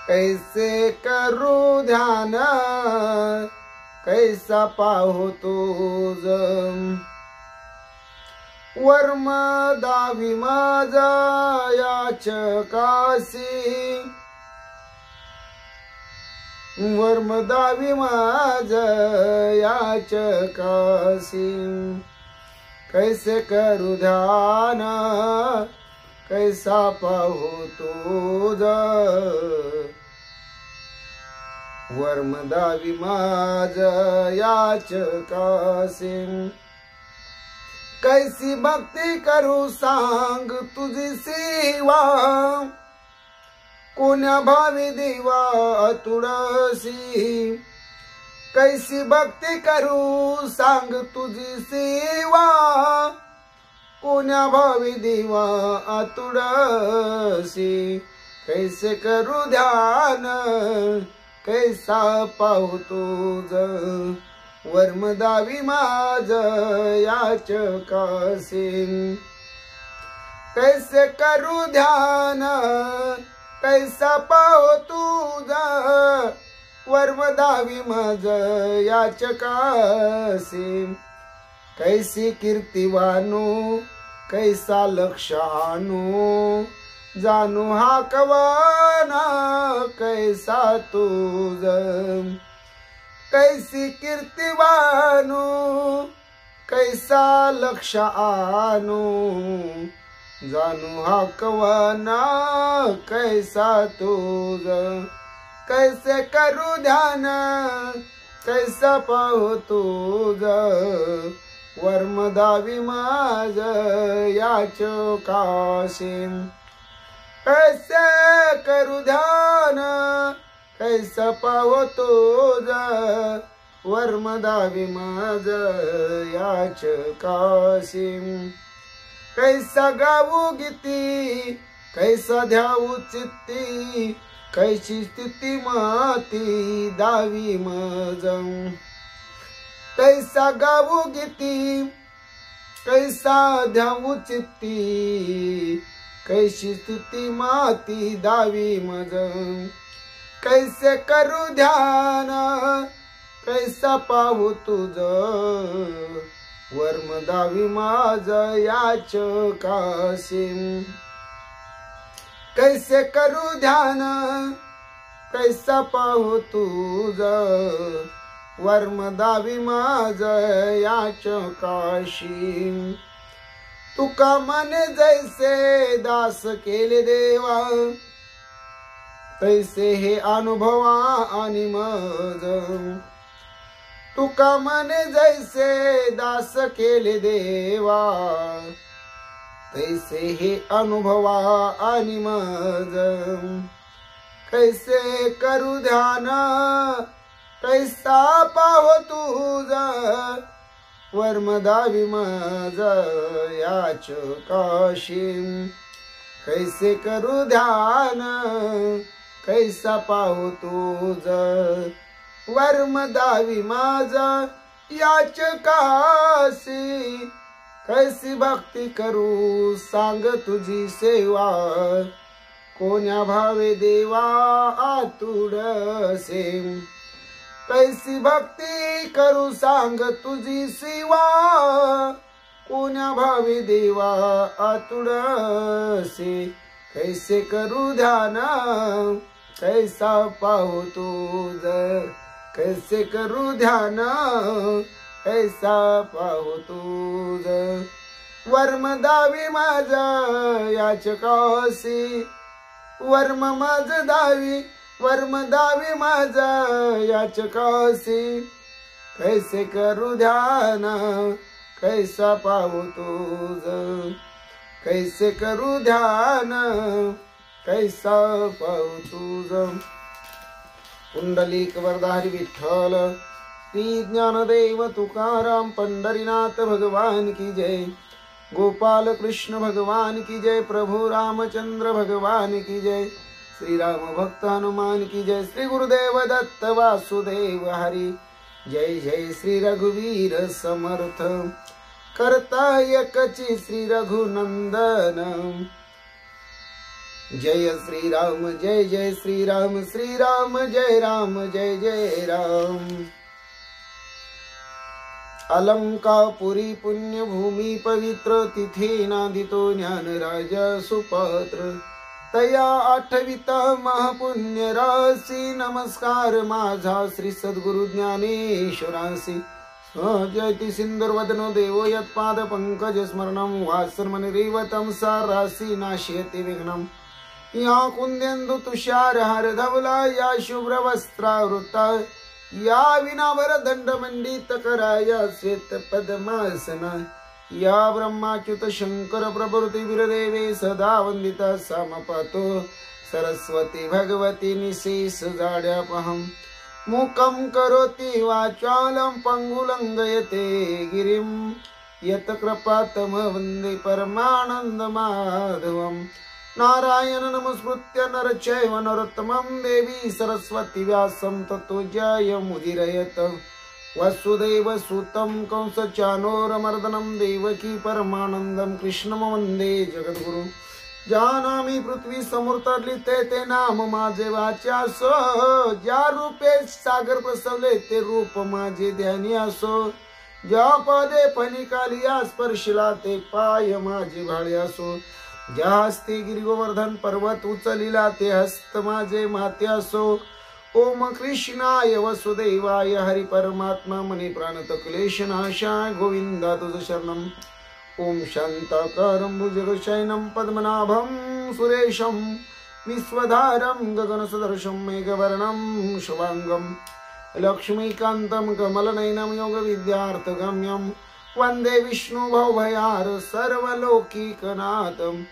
कैसे करू ध्यान कैसा पाहू तुझ वर्म दावी माझा याचकासी वर्म दावी माझा याचकासी कैसे करू ध्यान कैसा पाहू तुझ वर्म दावी माझ याचकासी कैसी भक्ती करू सांग तुझी सेवा कोण्या भावी देवा तुळसी कैसी भक्ती करू सांग तुझी सेवा कोण्या भावी देवा तुळसी कैसे करू ध्यान कैसा पाहू तुझ वर्म दावी माझ याचकासी कैसे करू ध्यान कैसा पाहू तुझ वर्म दावी माझ याचकासी कैसी कीर्तिवानू कैसा लक्ष आणू जाणू हा कवाना कैसा तुझ कैसी कीर्तिवानू कैसा लक्ष आणू जाणू हा कवाना कैसा तुझ कैसे करू ध्यान कैसा पाहू तुझ वर्म दावी माझ याचकासी कैसे करू ध्यान कैसा पाहू तुझ वर्म दावी माझ याचकासी कैसा गाऊ गीती कैसा ध्याऊ चित्ती कैसी स्थिती माती दावी माझ कैसा गाऊ गीती कैसा ध्याऊ चित्ती कैसी स्थिती माती दावी माझ कैसे करू ध्यान कैसा पाहू तुझ वर्म दावी माझ याचकासी कैसे करू ध्यान कैसा पाहू तुझ वर्म दावी माझ याचकासी तुका मने जैसे दास केले देवा तैसे हे अनुभवा आणि मज तुका मने जैसे दास केले देवा तैसे हे अनुभवा आणि मज कैसे करू ध्यान कैसा पाहू तुझ वर्म दावी माझ याचकासी कैसे करू ध्यान कैसा पाहू तुझ वर्म दावी माझ याचकासी कैसी भक्ती करू सांग तुझी सेवा कोण्या भावे देवा आतुरसे कैसी भक्ती करू सांग तुझी सेवा कोण्या भावे देवा आतुरसे कैसे करू ध्यान कैसा पाहू तुझ कैसे करू ध्यान कैसा पाहू तुझ वर्म दावी माझ याचकासी वर्म माझ दावी वर्म दावी माझ याचकासी कैसे करू ध्यान कैसा पाहू तुझ, कैसे करू ध्यान, कैसा पाहू तुझ। पुंडलिक वरदारी विठ्ठल, श्री ज्ञानदेव तुकाराम पंढरीनाथ भगवान की जय। गोपाल कृष्ण भगवान की जय। प्रभु रामचंद्र भगवान की जय। श्री राम भक्त हनुमान की जय। श्री गुरुदेव दत्त वासुदेव हरि। जय जय श्री रघुवीर समर्थ, करता एकची श्री रघुनंदन। जय श्री राम जय जय श्री राम, श्री राम जय राम जय जय राम। अलंकापुरी पुण्य भूमि पवित्र, तिथे नांदितो ज्ञान राजा सुपात्र। तया आठविता महापुण्य राशी, नमस्कार माझा श्री सद्गुरु ज्ञानेश्वरासी। जयति सिंदूर वदनो देवो यत्पाद पंकज स्मरणं, वासरमनिरीवतं सारासी नाशयति विघ्नं। या कुंदेन्दु तुषार हार धवला, या शुभ्र वस्त्रावृता, या विनावर दंड मंडित करा, या श्वेत पद्मासना, या ब्रह्माच्युत शंकर प्रभृति वीरदेवे सदा वंदिता। सामपातो सरस्वती भगवती निशेष जाड्यापहं। मूकं करोति वाचालं पंगुलंघयते गिरिं, यत्कृपातम वन्दे परमानंद माधवम्। नारायण नमस्कृत्य नरचैव नरोत्तमं, देवी सरस्वती व्यासं ततो जयमुदीरयेत्। वसुदेव सुतं कंसचानूरमर्दनं, देवकी परमानन्दं कृष्णं वन्दे जगद्गुरुं। जानामि पृथ्वी समुद्रलिते ते नाम माझे वाच्यासो, ज्या रूपे सागर प्रसवले ते रूप माझे ध्यानियासो। ज्या पदे फणिकालिया स्पर्शिला ते पाय माझे भाळ्यासो। ज्या हस्ते गिरी गोवर्धन पर्वत उचलिला ते हस्त माझे मात्यासो। ओम कृष्णाय वसुदेवाय हरि परमात्मा मनी प्राणत क्लेशनाशाय गोविंदा तुझ शरणम। ओम शांताकारं भुजगशयनं पद्मनाभं सुरेशं, विश्वधारं गगनसदृशं मेघवर्णं शुभांगं। लक्ष्मीकान्तं कमलनयनं योगविद्यार्थगम्यं, वंदे विष्णु भवभयार सर्वलौकिकनाथं।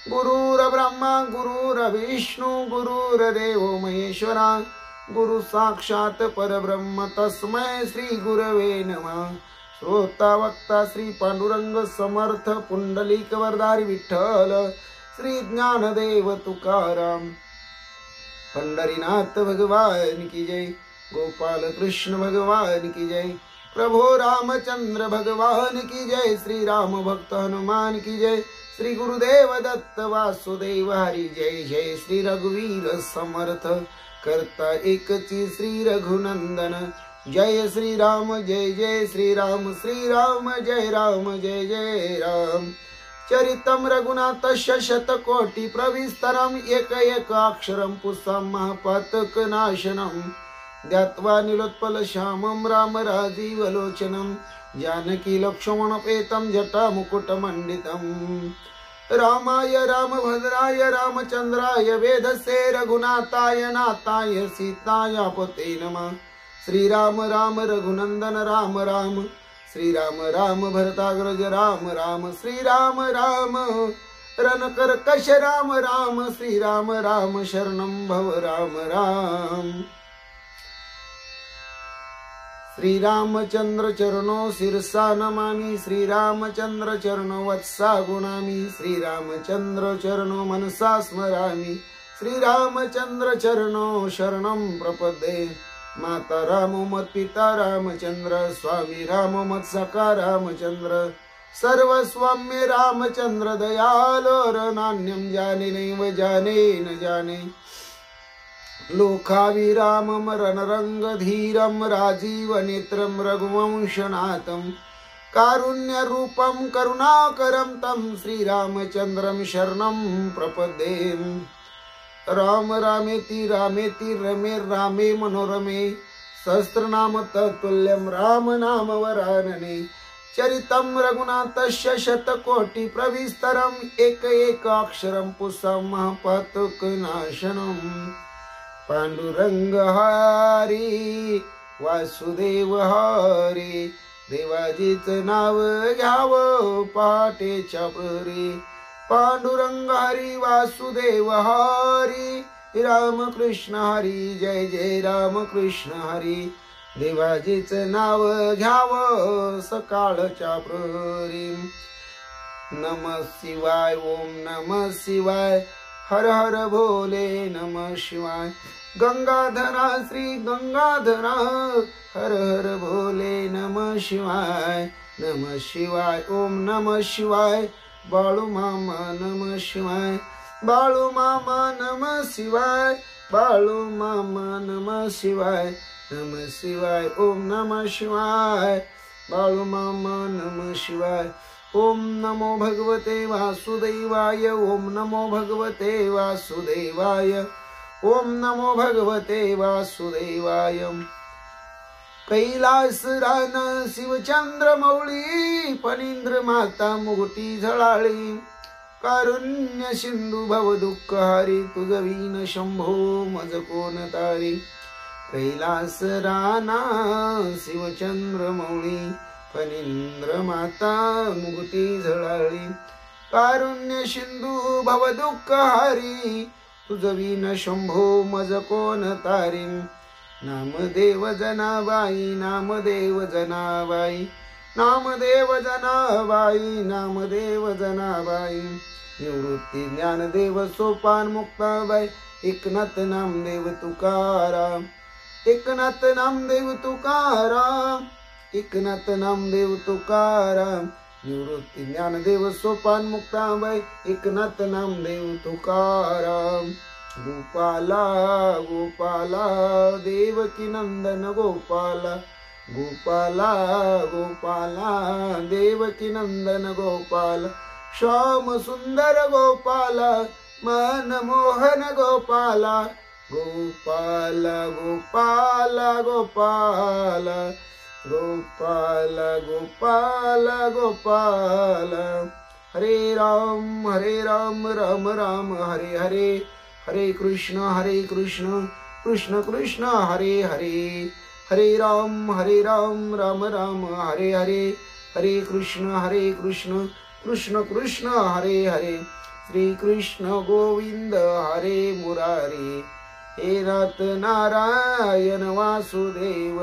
गुरुर्ब्रह्मा गुरुर्विष्णु गुरुर्देवो महेश्वरा, गुरु साक्षात् परब्रह्म तस्मै श्री गुरवे नमः। श्रोता वक्ता श्री पांडुरंग समर्थ, पुंडलिक वरदारी विठ्ठल, श्री ज्ञानदेव तुकाराम पंढरीनाथ भगवान की जय। गोपाल कृष्ण भगवान की जय। प्रभु रामचंद्र भगवान की जय। श्री राम भक्त हनुमान की जय। श्री गुरुदेव दत्त वासुदेव हरि। जय जय श्री रघुवीर समर्थ, करता एकची श्री रघुनंदन। जय श्री राम जय जय श्री राम, श्री राम जय जय राम। चरितम रघुनाथस्य शतकोटि प्रविस्तरम, एक एक अक्षरम पुष्पम महापातक नाशनम। ध्यात्वा नीलोत्पल श्यामं राम राजीवलोचनं, जानकी लक्ष्मणोपेतं जटा मुकुटमण्डितं। रामाय रामभद्राय रामचंद्राय वेधसे, रघुनाथाय नाथाय सीताय पते नमः। श्री राम राम रघुनंदन राम राम, श्री राम राम भरताग्रज राम राम। श्री राम राम रणकर्कश राम राम, श्री राम राम शरणं भव राम राम। श्री रामचंद्र चरणों शिरसा नमामि, श्री रामचंद्र चरणों वत्सा गुणामि। श्री रामचंद्र चरणों मनसा स्मरामि, श्री रामचंद्र चरणों शरणं प्रपद्ये। माता रामो मत पिता रामचंद्र, स्वामी रामो मत सखा रामचंद्र। सर्वस्वाम्य रामचंद्र दयालो, नान्यं जाने नैव जाने न जाने। लोकाभिरामं रणरंगधीरं, राजीव नेत्रं रघुवंशनाथं। कारुण्यरूपं करुणाकरं तं, श्रीरामचंद्रं शरणं प्रपद्ये। राम रामेति रामेति रमे रामे मनोरमे, सहस्रनाम तत्तुल्यं राम नाम वरानने। चरितं रघुनाथस्य शतकोटि प्रविस्तरं, एक एक अक्षरं पुष्पं महापातक नाशनं। पांडुरंग हरी वासुदेव हरी, देवाजीचं नाव घ्यावं पहाटेच्या प्रहरी पांडुरंग हरी वासुदेव हरी रामकृष्ण हरी जय जय रामकृष्ण हरी देवाजीचं नाव घ्यावं सकाळच्या प्रहरी नमः शिवाय ओम नमः शिवाय हर हर भोले नमः शिवाय गंगाधरा श्री गंगाधरा हर हर भोले नमः शिवाय ओम नमः शिवाय बाळू मामा नमः शिवाय बाळू मामा नमः शिवाय बाळू मामा नमः शिवाय ओम नमः शिवाय बाळू मामा नमः शिवाय ओम नमो भगवते वासुदेवाय ओम नमो भगवते वासुदेवाय ओम नमो भगवते वासुदेवाय कैलास रान शिवचंद्र मौळी फणींद्र माता मुगटी झळाळी कारुण्य सिंधू भव दुःख हारी तुझ वीन शंभो मज कोण तारी कैलास राना शिवचंद्र मौळी फणींद्र माता मुगटी झळाळी कारुण्य सिंधू भव दुःख हारी तुझ वीन शंभो मज कोण तारी नामदेव जनाबाई नामदेव जनाबाई नामदेव जनाबाई नामदेव जनाबाई निवृत्ती ज्ञानदेव सोपान मुक्ताबाई एकनाथ नामदेव तुकाराम एकनाथ नामदेव तुकाराम एकनाथ नामदेव तुकाराम निवृत्ती ज्ञानदेव सोपान मुक्ताबाई एकनाथ नामदेव तुकाराम गोपाला गोपाला देवकी नंदन गोपाला गोपाला गोपाला देवकी नंदन गोपाला श्याम सुंदर गोपाला मनमोहन गोपाला गोपाला गोपाला गोपाला गोपाला गोपाला गोपाला हरे राम राम राम हरे हरे हरे कृष्ण कृष्ण कृष्ण हरे हरे हरे राम राम राम हरे हरे हरे कृष्ण कृष्ण कृष्ण हरे हरे श्री कृष्ण गोविंद हरे मुरारी हे नाथ नारायण वासुदेव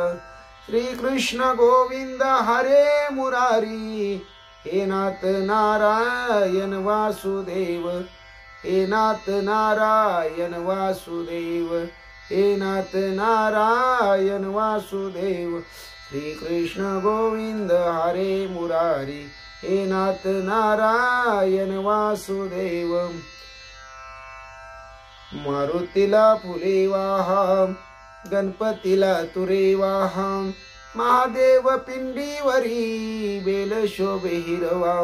श्री कृष्ण गोविंद हरे मुरारी हे नाथ नारायण वासुदेव हे नाथ नारायण वासुदेव हे नाथ नारायण वासुदेव श्री कृष्ण गोविंद हरे मुरारी हे नाथ नारायण वासुदेव मारुतीला फुले वाहा गणपतीला तुरे वाहा महादेव पिंडीवरी बेल शोभे हिरवा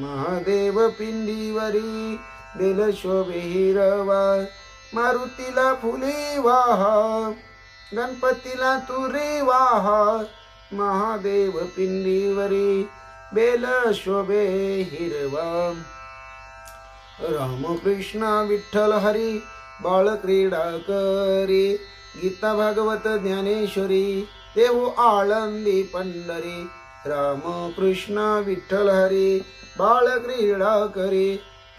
महादेव पिंडीवरी बेल शोभे हिरवा मारुतीला फुले वाहा गणपतीला तुरे वाहा महादेव पिंडीवरी बेल शोभे हिरवा रामकृष्ण विठ्ठल हरी बाळ क्रीडा करी गीता भागवत ज्ञानेश्वरी देव आळंदी पंढरी रामकृष्ण विठ्ठल हरी बाळ क्रीडा करी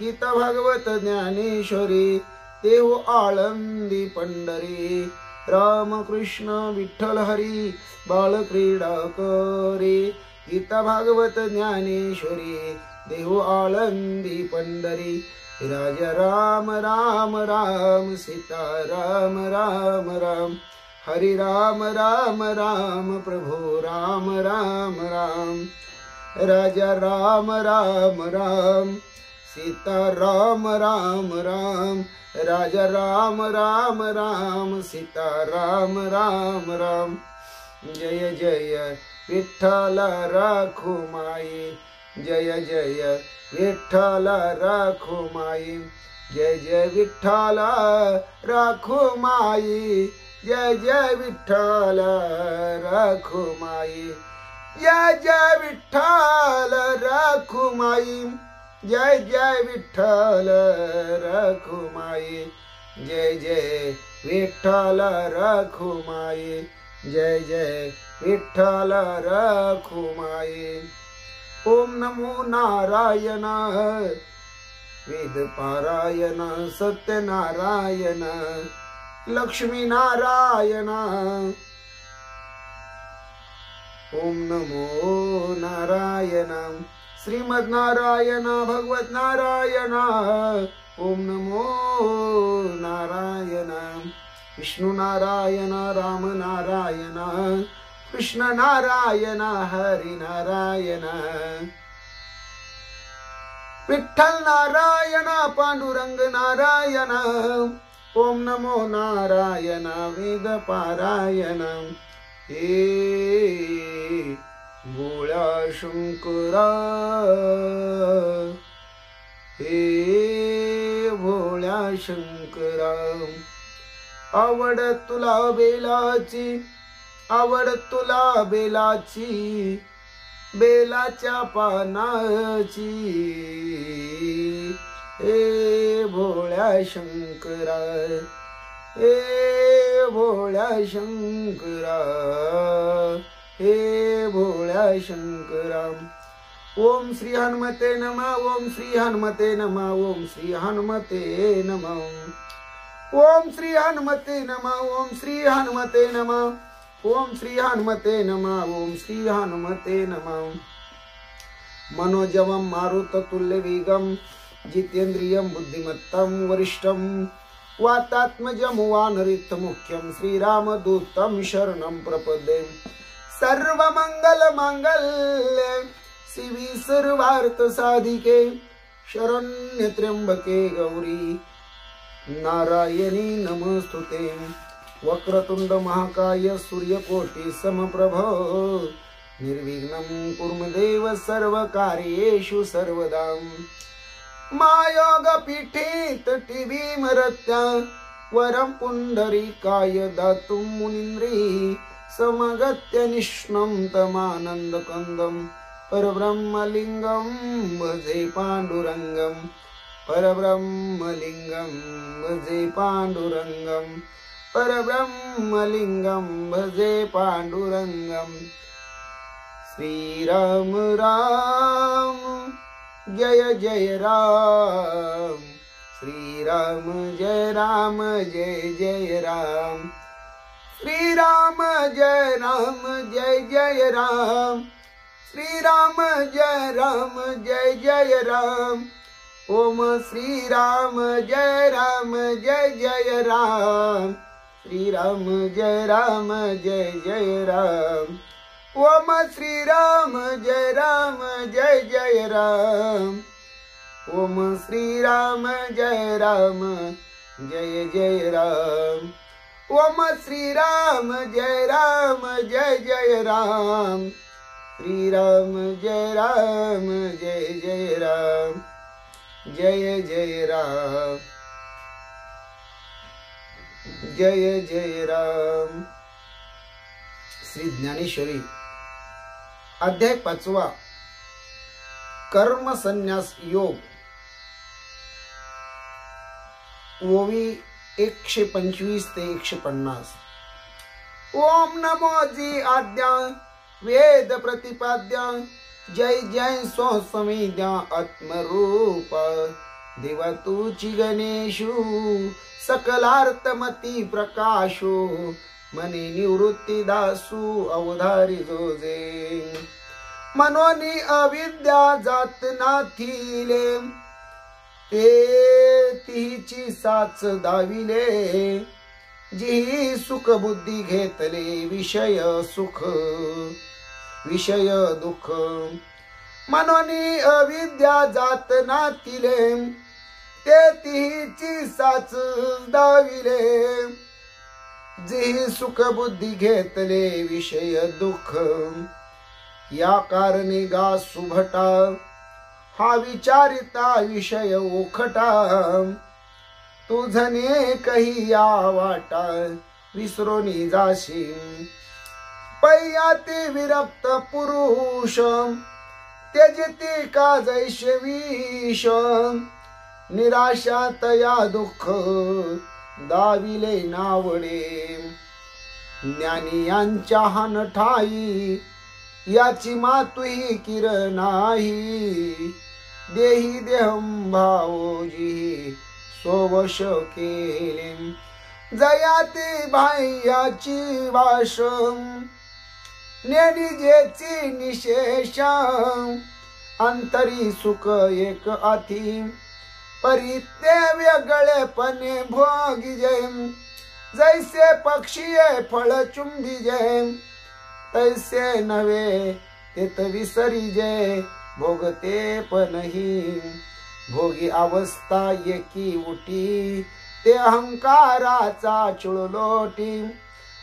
गीता भागवत ज्ञानेश्वरी देव आळंदी पंढरी रामकृष्ण विठ्ठल हरी बाळ क्रीडा करी गीता भागवत ज्ञानेश्वरी देव आळंदी पंढरी राजा राम राम राम सीता राम राम राम हरि राम राम राम प्रभु राम राम राम राजा राम राम राम सीता राम राम राम राजा राम राम राम सीता राम राम राम जय जय विठ्ठल राखो माई जय जय विठ्ठल राखो माई जय जय विठ्ठल राखो माई जय जय विठ्ठल राखो माई जय जय विठ्ठल राखो माई जय जय विठ्ठल राखो माई जय जय विठ्ठल राखो माई जय जय विठ्ठल रखुमाये. ओम नमो नारायण वेद पारायण सत्यनारायण लक्ष्मी नारायण. ओम नमो नारायण श्रीमद नारायण भगवत नारायण. ओम नमो नारायण विष्णु नारायण राम नारायण कृष्ण नारायण हरि नारायण. विठ्ठल नारायण पांडुरंग नारायण. ओम नमो नारायण वेद पारायण. हे भोळ्या शंकरा हे भोळ्या शंकरा. आवड तुला बेलाची आवड तुला बेलाची बेलाच्या पानाची. हे भोळ्या शंकरा हे भोळ्या शंकरा हे भोळ्या शंकरा. ओम श्री हनुमते नमः. ओम श्री हनुमते नमः. ओम श्री हनुमते नमः. ओम श्री हनुमते नमः. ओम श्री हनुमते नमः. ओम श्री हनुमते नमः. ओम श्री हनुमते नमः. मनोजवं मारुततुल्यवेगं जितेन्द्रियं बुद्धिमत्तं वरिष्ठं वातात्मजं वानरयुक्तमुख्यं श्रीरामदूतं शरणं प्रपद्ये. सर्वमंगलमांगल्ये शिवे सर्वार्थसाधिके शरण्ये त्र्यंबके गौरी नारायणी नमोस्तुते. वक्रतुंड महाकाय सूर्यकोटि समप्रभ निर्विघ्नं कुरु देव सर्वकार्येषु सर्वदा. मायोगपीठे तटिभीमरत्या वरं पुंडरीकाय दातुं मुनीन्द्री समगत्य निष्णं तमानन्दकन्दं परब्रह्मलिङ्गं भजे पाण्डुरङ्गं. परब्रह्मलिङ्गं भजे पाण्डुरङ्गं. परब्रह्मलिङ्गं भजे पाण्डुरङ्गं. श्रीराम राम जय जय राम. श्रीराम जय जय राम. श्रीराम जय जय राम. श्रीराम जय जय राम. ओम श्रीराम जय जय राम. श्रीराम जय जय राम. ओम श्रीराम जय जय राम. ओम श्रीराम जय जय राम. ओम श्रीराम जय जय राम. श्रीराम जय जय राम. जय जय राम. जय जय राम. श्री ज्ञानेश्वरी अध्याय 5 कर्म संन्यास योग. ओवी 125 ते 150. ओम नमो जी आद्या वेद प्रतिपाद्या जय जय स्वसमेद्या आत्मरूप देवा तुची गणेशु सकलार्थमती प्रकाशो मने निवृत्ती दासू अवधारी जोजे. मनोनी अविद्या जात नाथिले ते तिची साच दाविले. जी सुख बुद्धी घेतले विषय सुख विषय दुःख. मनोनी अविद्या जात नाथिले ते तिची साच दाविले. जे सुख बुद्धी घेतले विषय दुःख. या कारणे गा सुभटा हा विचारिता विषय ओखटा. तुझने कही या वाटा विसरोनी जाशी. पय्याती विरक्त पुरुष त्यजती का जैसे विष. निराशा तया दुःख दाविले नावडे. ज्ञानी यांच्या हान ठाई याची मातुही किर नाही देही देहं भावोजी सोवश केले जयाती बाह्याची वाश नेनिजेची निशेष अंतरी सुख एक अति परित्य वेगळेपणे भोगिजे जैसे पक्षीये फळ चुंबिजे तैसे नवे तेत विसरिजे भोगते पणही भोगी अवस्था एकी उटी ते अहंकाराचा चुळलोटी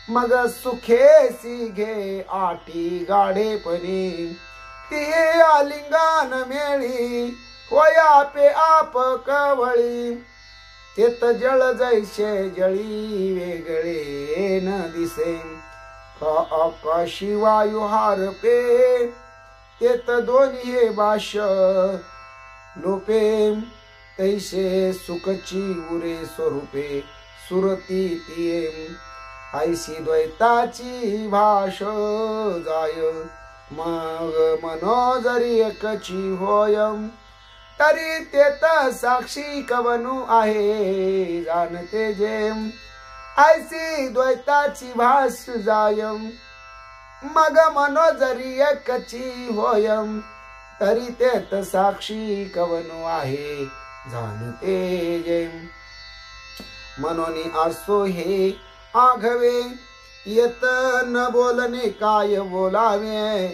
मग सुखेसी घे आटी गाढेपणी ती आलिंगन मेळी होया पे आप कवळी तेत जळ जैसे जळी वेगळे न दिसे आकाशी वायू हार पे तेत दोन्ही हे बाश लोपे तैसे सुखची उरे स्वरूपे सुरती तिये ऐसी द्वैताची भाष जाय मग मनो जरी एकची होय तरी तेत साक्षी कवनु आहे जाणते जे ऐसी द्वैताची भाष जाय मग मनो जरी एकची होय तरी तेत साक्षी कवनु आहे जाणते जे मनोनी असो हे आघवे येत न बोलणे काय बोलावे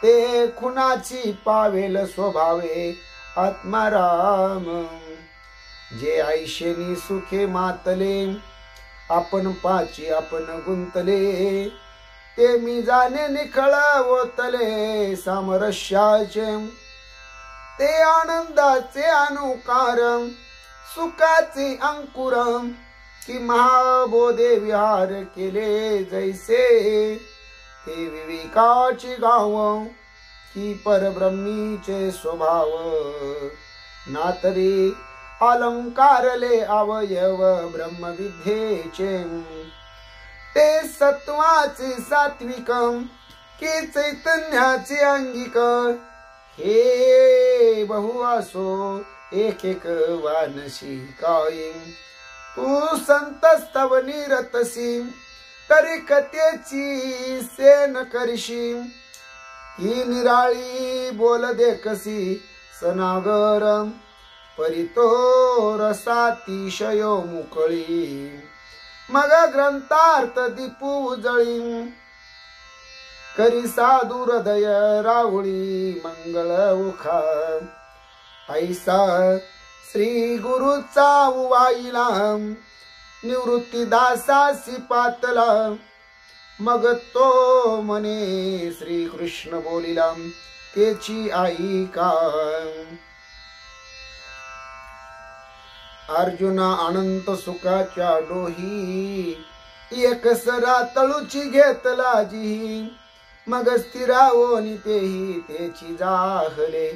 ते खुनाची पावेल स्वभावे आत्माराम जे ऐशेनी सुखे मातले आपण पाची आपण गुंतले ते मी जाणे निखळ ओतले सामरस्याचे ते आनंदाचे अनुकार सुखाचे अंकुर कि महाबोधे विहार केले जैसे ते विवेकाची गाव की परब्रह्मीचे स्वभाव नातरी अलंकारले अवयव ब्रह्मविद्येचे ते सत्वाचे सात्विक की चैतन्याचे अंगिक हे बहु असो एक एक वानशी काय तू संतस्तव निरतसी तरी कथेची सेन करशी ही निराळी बोल देखसी सनागर परितो रसातिशयो मुकळी मग ग्रंथार्थ दीपू उजळी करी साधू हृदय राहुळी मंगळ उखा ऐसा श्री गुरुचा उवाईला निवृत्ती दासासी पातला मग तो मने श्री कृष्ण बोलिला तेची आई का अर्जुना अनंत सुखाच्या डोही एकसरा तळूची घेतला जी मग स्थिरावोनी तेही तेची जाहले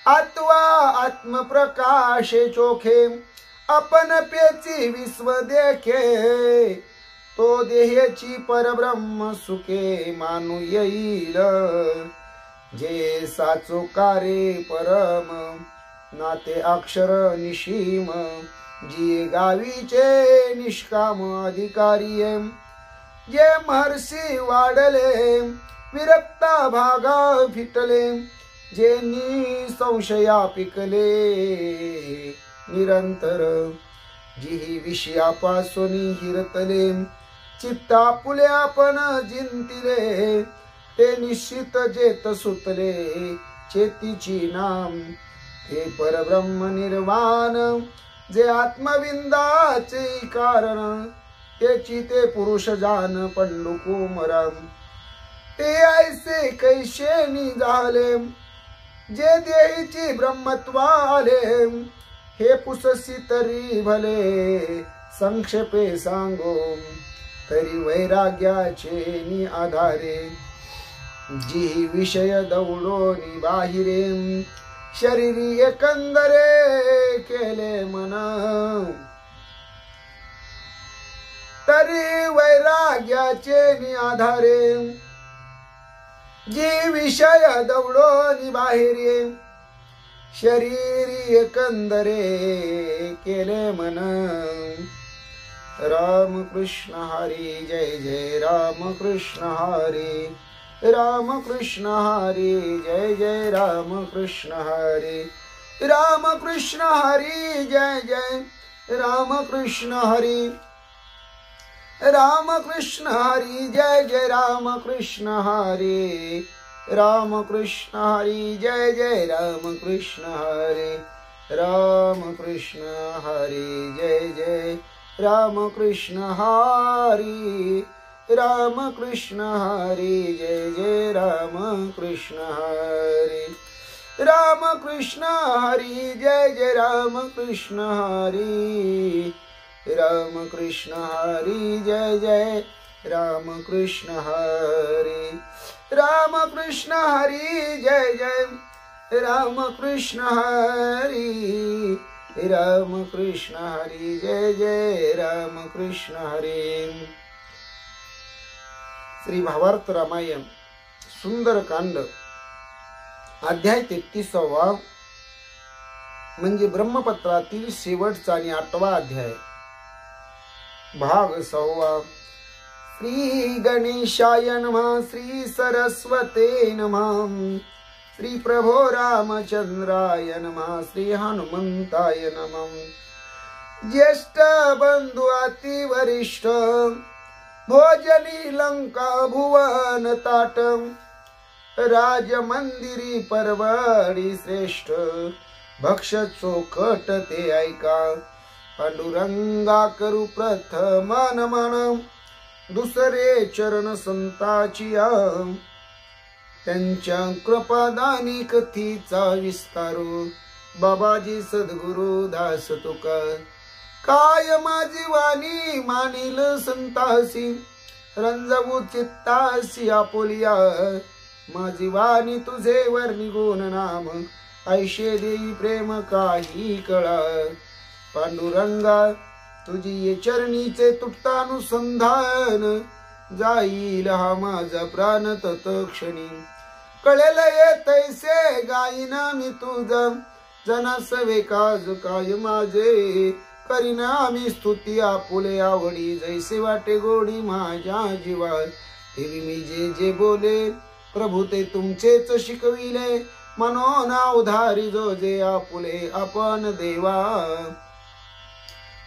आत्वा आत्मप्रकाशे चोखे अपन पेची विश्व देखे तो देहेची परब्रह्म सुखे मानू येईल जे साचोकारे परम नाते अक्षर निशीम जी गावीचे निष्काम अधिकारी जे महर्षी वाढले विरक्ता भागा फिटले जे निसंशया पिकले निरंतर जी विषयापासून हिरतले चित्ता पुले आपण जिंतिले ते निश्चित जेत सुतले चेतीची नाम हे परब्रह्म निर्वाण जे आत्मविंदाचे कारण त्याची ते पुरुष जान पंडुकुमरम ते ऐसे कैशेनी झाले जे देहीची ब्रह्मत्व आले हे पुससी तरी भले संक्षेपे सांगो तरी वैराग्याचे नि आधारे जी विषय दौडोनी बाहिरे शरीरी एकंदरे केले मन खरी वैराग्याचे आधारे जी विषय दौडोनी बाहेरे शरीरी एकंदरे केले मन राम कृष्ण हरी जय जय राम कृष्ण हरी राम कृष्ण हरी जय जय राम कृष्ण हरी राम कृष्ण हरी जय जय राम कृष्ण हरी राम कृष्ण हरी जय जय राम कृष्ण हरी राम कृष्ण हरी जय जय राम कृष्ण हरी राम कृष्ण हरी जय जय राम कृष्ण हरी राम कृष्ण हरी जय जय राम कृष्ण हरी राम कृष्ण हरी जय जय राम कृष्ण हरी राम कृष्ण हरी जय जय राम कृष्ण हरी राम कृष्ण हरी जय जय राम कृष्ण हरी राम कृष्ण हरी जय जय राम कृष्ण हरी। श्री भावार्थ रामायण सुंदरकांड अध्याय 33 म्हणजे ब्रह्मपत्रातील शेवटचा आणि 8वा अध्याय भाग 6। श्री गणेशाय नमः श्री सरस्वते नमः श्री प्रभो रामचंद्राय नमः श्री हनुमंताय नमः। ज्येष्ठ बंधु अति वरिष्ठ भोजनी लंका भुवन ताट राजमंदिरी परवडी श्रेष्ठ भक्ष चोखट ते ऐका पांडुरंगा करू प्रथम नमन दुसरे चरण संताचिया त्यांच्या कृपादानी कथीचा विस्तारू बाबाजी सद्गुरु दास तुका काय माझी वाणी मानिल संतासी रंजवू चित्तासी आपुलिया माझी वाणी तुझे वर्णी गुण नाम ऐशे देई प्रेम काही कळा पांडुरंगा तुझी चरणीचे तुटतानुसंधान जाईल हा माझा प्राण तत्क्षणी कळेल तैसे गाईना मी तुझा जनासवे काज काय माझे करीना आम्ही स्तुती आपुले आवडी जैसे वाटे गोडी माझ्या जीवा देवी मी जे जे बोले प्रभू ते तुमचेच शिकविले मनोना उधारी जो जे आपुले आपण देवा।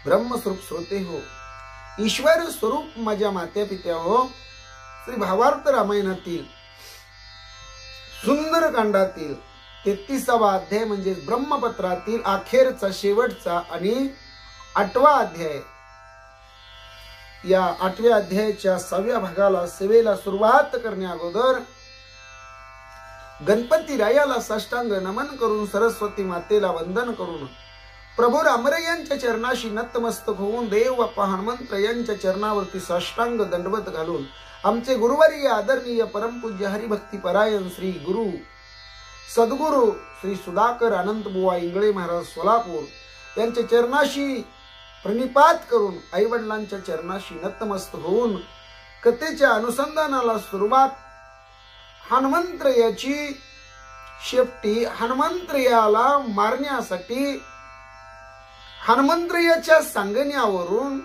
ब्रह्मस्वरूप श्रोते हो, ईश्वर स्वरूप माझ्या मात्या पित्या हो, श्री भावार्थ रामायणातील सुंदरकांडातील 33वा अध्याय म्हणजे ब्रह्मपत्रातील अखेरचा शेवटचा आणि 8वा अध्याय। या 8व्या अध्यायाच्या 6व्या भागाला सेवेला सुरुवात करण्या अगोदर गणपती रायाला साष्टांग नमन करून सरस्वती मातेला वंदन करून प्रभू रामरे यांच्या चरणाशी नतमस्तक होऊन देव बाप्पा हनुमंत यांच्या चरणावरती साष्टांग दंडवत घालून आमचे गुरुवर्य आदरणीय परमपूज्य हरिभक्ती परायण श्री गुरु सद्गुरु श्री सुधाकर अनंत बुवा इंगळे महाराज सोलापूर यांच्या चरणाशी प्रणिपात करून आई वडिलांच्या चरणाशी नतमस्तक होऊन कथेच्या अनुसंधानाला सुरुवात हनुमंत्रयाची शेपटी हनुमंत्रयाला मारण्यासाठी हनुमंत्रयाच्या सांगण्यावरून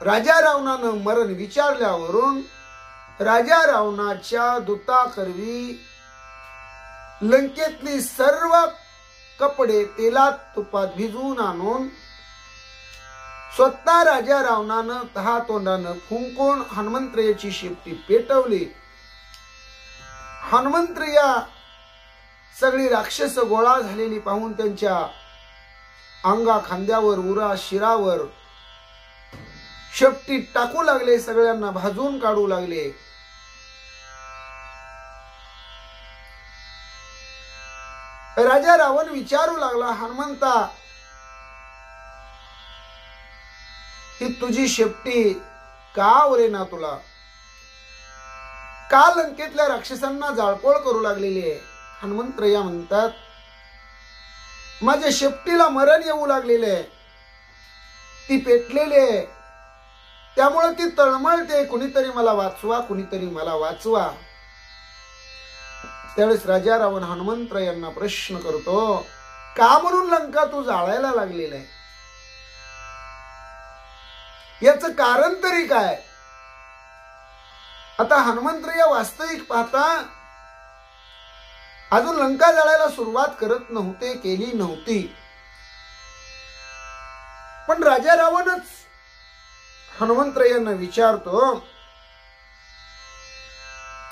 राजा रावणानं मरण विचारल्यावरून राजा रावणाच्या दूताकरवी लंकेतली सर्व कपडे तेलात तुपात भिजवून आणून स्वतः राजा रावणानं तहा तोंडानं फुंकून हनुमंत्रयाची शेपटी पेटवली। हनुमंत्रया सगळी राक्षस गोळा झालेली पाहून त्यांच्या अंगा खांद्यावर उरा शिरावर शेपटी टाकू लागले, सगळ्यांना भाजून काढू लागले। राजा रावण विचारू लागला, हनुमंता ही तुझी शेपटी का उरेना तुला? का लंकेतल्या राक्षसांना जाळपोळ करू लागलेली आहे? हनुमंतराया म्हणतात, माझ्या शेपटीला मरण येऊ लागलेले, ती पेटलेले, त्यामुळे ती तळमळते, कुणीतरी मला वाचवा, कुणीतरी मला वाचवा. त्यावेळेस राजा रावण हनुमंत यांना प्रश्न करतो, का म्हणून लंका तू जाळायला लागलेला आहे? याचं कारण तरी काय? आता हनुमंतराय वास्तविक पाहता अजून लंका जाळायला सुरुवात करत नव्हते, केली नव्हती. पण राजा रावणच हनुमंतरायांना विचारतो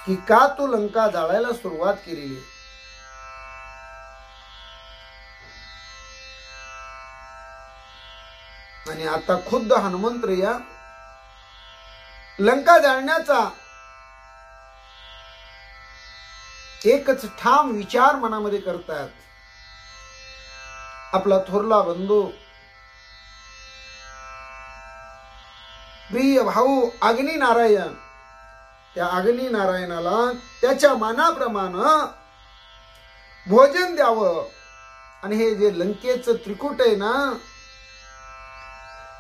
की का तू लंका जाळायला सुरुवात केली? आणि आता खुद्द हनुमंतराय लंका जाळण्याचा एकच ठाम विचार मनामध्ये करतात. आपला थोरला बंधू प्रिय भाऊ अग्नी नारायण, त्या अग्नी नारायणाला त्याच्या मानाप्रमाणे भोजन द्यावं. आणि हे जे लंकेचं त्रिकूट आहे ना,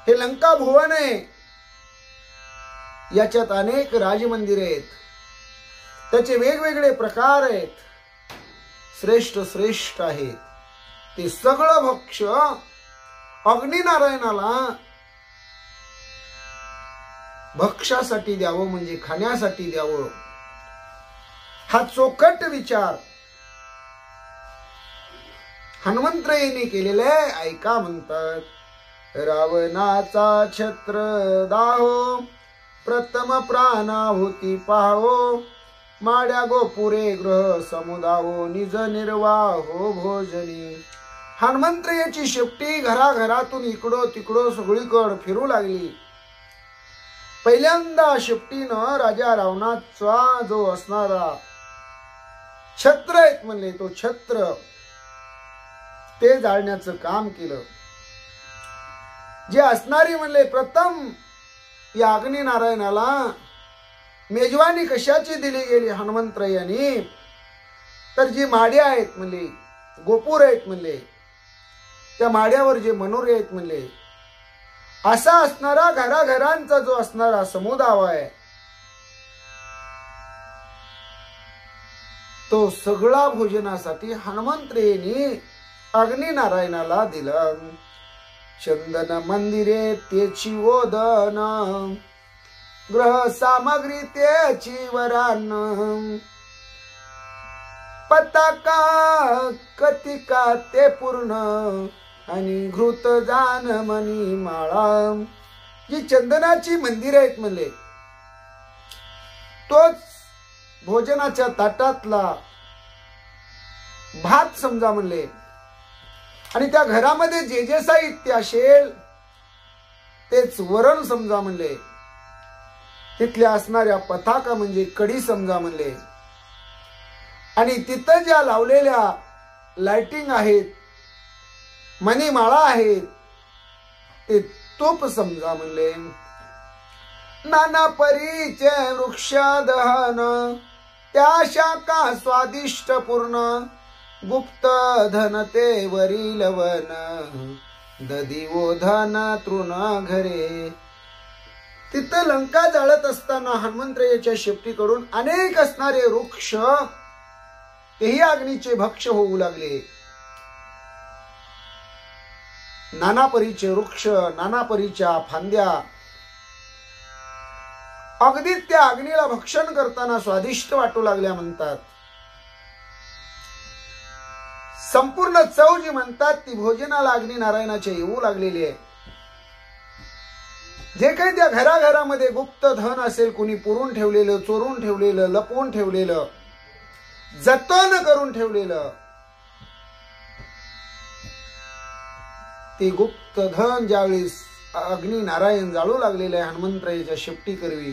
हे लंका भुवन आहे. याच्यात अनेक राजमंदिर आहेत, त्याचे वेगवेगळे प्रकार आहेत, श्रेष्ठ श्रेष्ठ आहेत. ते सगळं भक्ष्य अग्निनारायणाला भक्ष्यासाठी द्यावं, म्हणजे खाण्यासाठी द्यावं. हा चोखट विचार हनुमंतरायांनी केलेला आहे. ऐका म्हणतात, रावणाचा छत्र दाहो, प्रथम प्राणाहुती पाहो, माड्या गोपुरे ग्रह समुदावो, निज निर्वाहो भोजनी. हनुमंतरायाची शेपटी घराघरातून इकडो तिकडो सगळीकडे फिरू लागली. पहिल्यांदा शेपटीनं राजा रावणाचा जो असणारा छत्र आहेत म्हणले, तो छत्र ते जाळण्याचं काम केलं. जे असणारी म्हणले प्रथम या अग्नी नारायणाला मेजवानी कशाची दिली गेली हनुमंतरायांनी, तर जी माड्या आहेत म्हणले, गोपूर आहेत म्हणले, त्या माड्यावर जे मनोरे आहेत म्हणले, असा असणारा घराघरांचा जो असणारा समुदाय आहे, तो सगळा भोजनासाठी हनुमंतरायांनी अग्नी नारायणाला दिला. चंदन मंदिरे त्याची ओदन, ग्रह सामग्री त्याची वरान, पताका कतिका ते पूर्ण, आणि घृत जान मनी माळा. जी चंदनाची मंदिर आहेत म्हणले, तोच भोजनाच्या ताटातला भात समजा म्हणले. आणि त्या घरामध्ये जे जे साहित्य असेल तेच वरण समजा म्हणले. तिथल्या असणाऱ्या पताका म्हणजे कडी समजा म्हणले. आणि तिथं ज्या लावलेल्या लाइटिंग आहेत, मणिमाळा आहेत, ते तूप समजा म्हणले. नाना परीचे वृक्ष दहन, त्या शाखा स्वादिष्ट पूर्ण, गुप्त धन ते वरील वन, ददी धन तृण घरे. तिथं लंका जाळत असताना हनुमंतरायाच्या शेपटीकडून अनेक असणारे वृक्ष तेही अग्नीचे भक्ष होऊ लागले. नाना परीचे वृक्ष, नाना परीच्या फांद्या अगदी त्या अग्नीला भक्षण करताना स्वादिष्ट वाटू लागल्या म्हणतात. संपूर्ण चव जी म्हणतात ती भोजनाला अग्नी नारायणाचे येऊ लागलेली आहे. जे काही त्या घराघरामध्ये गुप्त धन असेल, कुणी पुरून ठेवलेलं, चोरून ठेवलेलं, लपवून ठेवलेलं, जतन करून ठेवलेलं, ते गुप्त धन ज्यावेळी अग्नी नारायण जाळू लागलेलं आहे हनुमंतरायाच्या शेपटी करवी,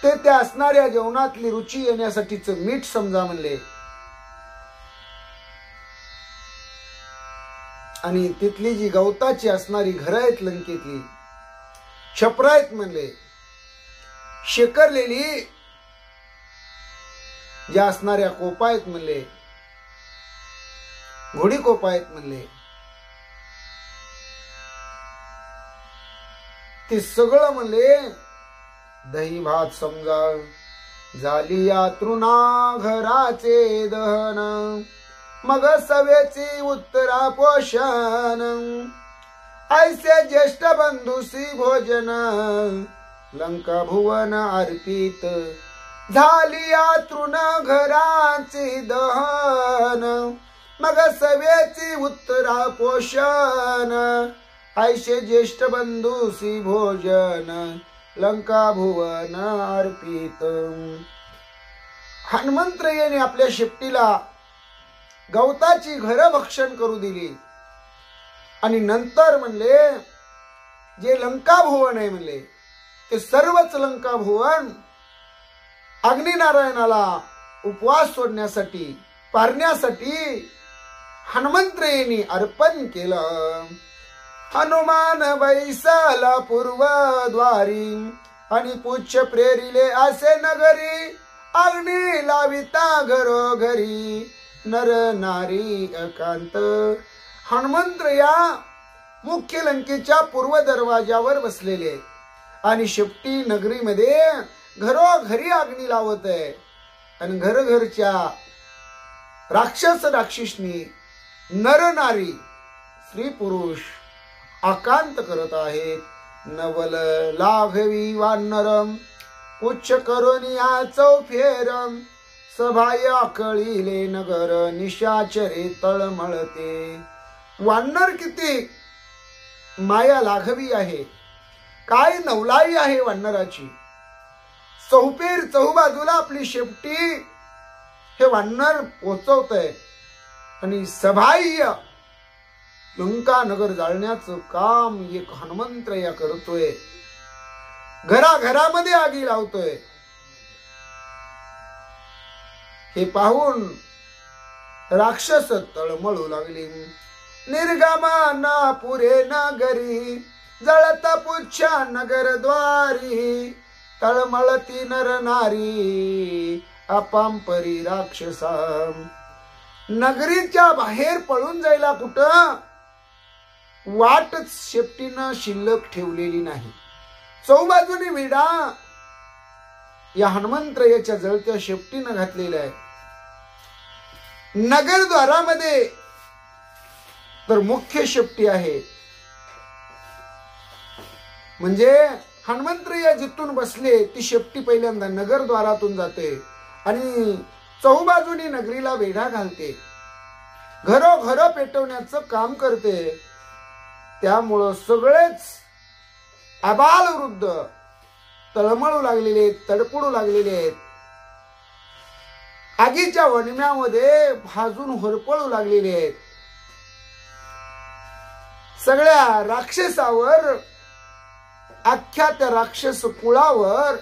ते त्या असणाऱ्या जेवणातली रुची येण्यासाठीच मीठ समजा म्हणले. आणि तिथली जी गवताची असणारी घरं आहेत लंकेतली, छपरा आहेत म्हणले, शेकरलेली ज्या असणाऱ्या कोपा आहेत म्हणले, घोडी कोपा आहेत म्हणले, ते सगळं म्हणले दही भात समजा झाली या तृणा घराचे दहन मग सवेची उत्तरा पोषण ऐसे ज्येष्ठ बंधुसी भोजन लंका भुवन अर्पित झाली या तृण घराचे दहन मग सवेची उत्तरा पोषण ऐसे ज्येष्ठ बंधुसी भोजन लंका भुवन अर्पित। हनुमंतरायाने आपल्या शेपटीला गवताची घर भक्षण करू दिली आणि नंतर म्हणले जे लंका भुवन आहे म्हणले ते सर्वच लंका भुवन अग्निनारायणाला उपवास सोडण्यासाठी पारण्यासाठी हनुमंतरायाने अर्पण केलं। हनुमान बैसाला पूर्वद्वारी आणि पुच्छ प्रेरिले असे नगरी अग्नी लाविता घरोघरी नर नारी एकांत। हनुमंतराया मुख्य लंकेच्या पूर्व दरवाजावर बसलेले आणि शेपटी नगरीमध्ये घरोघरी अग्नी लावत आहे आणि घरघरच्या राक्षस राक्षसनी नर नारी स्त्री पुरुष आकांत करत आहेत। नवल लाघवी वानरम उच्च करोनिया चौफेरम सभाया कळीले नगर निशाचरे तळमळते। वानर किती माया लाघवी आहे, काय नवलाई आहे वानराची। चौफेर चौबाजूला आपली शेपटी हे वानर पोचवतय आणि सभाह्य लंका नगर जाळण्याचं काम एक हनुमंतराया करतोय, घराघरामध्ये आगी लावतोय। हे पाहून राक्षस तळमळू लागले। निर्गमाना पुरे नगरी जळता पुच्छा नगर द्वारी तळमळती नर नारी अपांपरी राक्षसा। नगरीच्या बाहेर पळून जायला कुठं वाटच शेपटीनं शिल्लक ठेवलेली नाही। चौबाजूनी विडा या हनुमंतरायाच्या जळत्या शेपटीनं घातलेला आहे। नगरद्वारामध्ये तर मुख्य शेपटी आहे, म्हणजे हनुमंतराया जिथून बसले ती शेपटी पहिल्यांदा नगरद्वारातून जाते आणि चौबाजूनी नगरीला वेढा घालते, घरोघर पेटवण्याचं काम करते। त्यामुळं सगळेच आबाल वृद्ध तळमळू लागलेले आहेत, तडपडू लागलेले आहेत, आगीच्या वणम्यामध्ये भाजून होरपळू लागलेले आहेत। सगळ्या राक्षसावर अख्ख्या त्या राक्षस कुळावर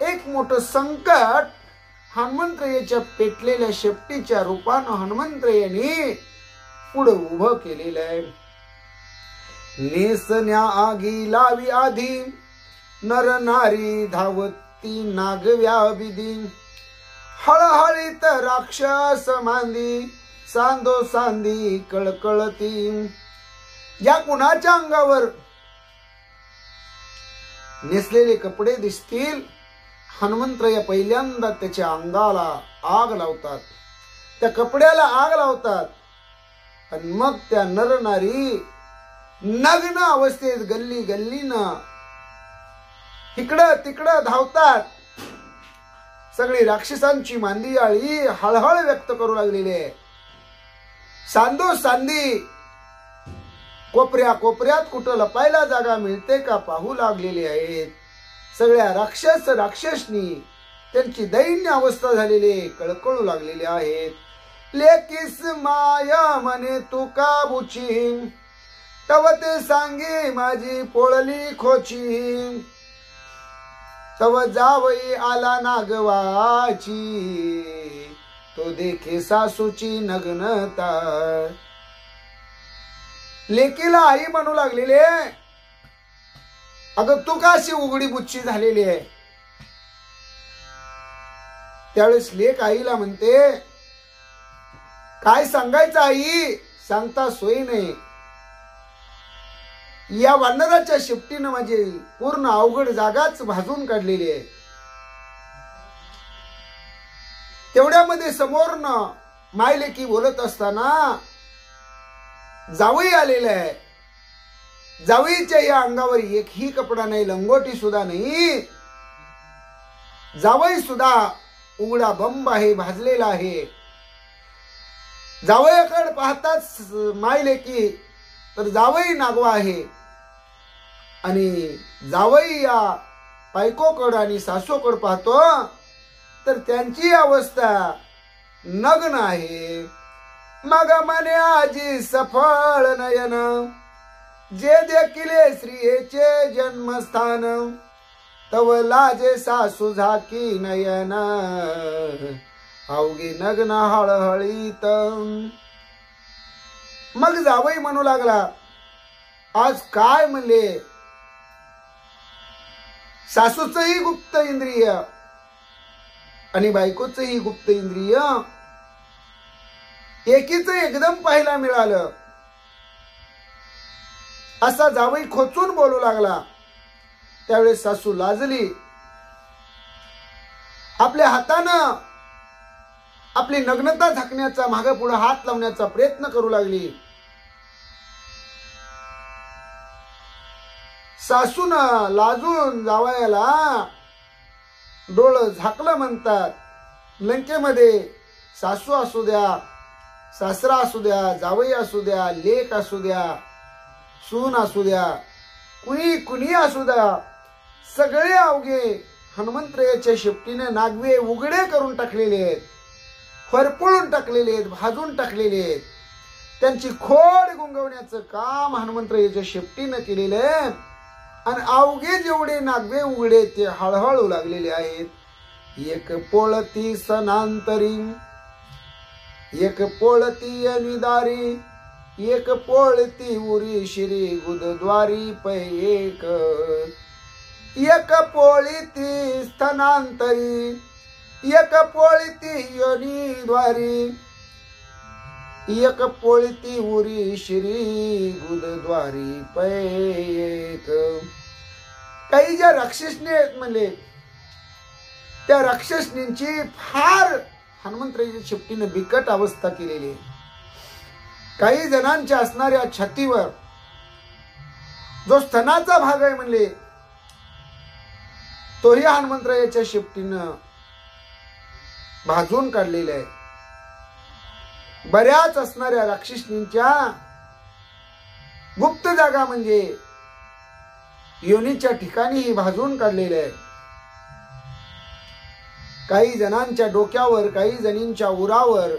एक मोठं संकट हनुमंतरायाच्या पेटलेल्या शेपटीच्या रूपानं हनुमंतरायाने पुढे उभं केलेलं आहे। नेसण्या आगी लावी आधी नर नारी धावती नागव्या विधी हळहळीत राक्षस मांदी सांदो सांदी कळकळती। ज्या कुणाच्या अंगावर नेसलेले कपडे दिसतील हनुमंतराया पहिल्यांदा त्याच्या अंगाला आग लावतात, त्या कपड्याला आग लावतात आणि मग त्या नर नारी नग्न अवस्थेत गल्ली गल्लीनं इकडं तिकडं धावतात। सगळी राक्षसांची मांदियाळी हळहळ व्यक्त करू लागलेली आहे। सांदो सांदी कोपऱ्या कोपऱ्यात कुठं लपायला जागा मिळते का पाहू लागलेली आहेत। सगळ्या राक्षस राक्षसनी त्यांची दैन्य अवस्था झालेली कळकळू लागलेली आहेत। लेकीस माया मने तुका बुची तव ते सांगे माझी पोळली खोची तव जावई आला नागवाची तो देखे सासूची नग्नता। लेकीला आई म्हणू लागलेली अगं तू का अशी उघडी बुच्ची झालेली आहे। त्यावेळेस लेक आईला म्हणते काय सांगायचं आई, सांगता सोयी नाही। या वानराच्या शेपटीनं माझी पूर्ण अवघड जागाच भाजून काढलेली आहे. तेवढ्यामध्ये समोरनं मायलेकी बोलत असताना जावई आलेला आहे. जावईच्या या अंगावर एकही कपडा नाही, लंगोटी सुद्धा नाही. जावई सुद्धा उघडा बंब आहे, भाजलेला आहे. जावयाकडे पाहताच मायलेकी तर जावई नागवा आहे आणि जावई या बायकोकड आणि सासूकड पाहतो तर त्यांची अवस्था नग्न आहे. मग म्हणे आजी सफळ नयन, जे देखिले स्त्रियेचे जन्मस्थान, तव लाजे सासू झाकी नयन, अवघी नग्न हळहळीत. मग जावई म्हणू लागला, आज काय म्हणले, सासूचंही गुप्त इंद्रिय आणि बायकोचंही गुप्त इंद्रिय एकीच एकदम पाहायला मिळालं. असा जावई खोचून बोलू लागला. त्यावेळेस सासू लाजली. आपल्या हातानं आपली नग्नता झाकण्याचा, मागे पुढे हात लावण्याचा प्रयत्न करू लागली. सासून लाजून जावयाला डोळं झाकलं म्हणतात. लंकेमध्ये सासू असू द्या, सासरा असू द्या, जावई असू द्या, लेक असू द्या, सून असू द्या, कुणी असू द्या, सगळे अवघे हनुमंतरायाच्या शेपटीने नागवे उघडे करून टाकलेले आहेत, फरफळून टाकलेले आहेत, भाजून टाकलेले आहेत. त्यांची खोड गुंगवण्याचं काम हनुमंतरायाच्या शेपटीने केलेलं आहे आणि अवघे जेवढे नागवे उघडे ते हळहळू लागलेले आहेत. एक पोळती सनांतरी, एक पोळती अनिदारी, एक पोळती उरी श्री गुदद्वारी पै एक, एक पोळती स्थनांतरी, एक पोळती योनिद्वारी, एक पोळती उरी श्री गुदद्वारी पै एक. काही ज्या राक्षसनी आहेत म्हणले, त्या राक्षसनींची फार हनुमंतरायाच्या शेपटीने बिकट अवस्था केलेली आहे. काही जणांच्या असणाऱ्या छातीवर जो स्तनाचा भाग आहे म्हणले, तोही हनुमंतरायाच्या शेपटीनं भाजून काढलेला आहे. बऱ्याच असणाऱ्या राक्षसनींच्या गुप्त जागा म्हणजे योनीच्या ठिकाणी भाजून काढलेले आहे. काही जणांच्या डोक्यावर, काही जणींच्या उरावर,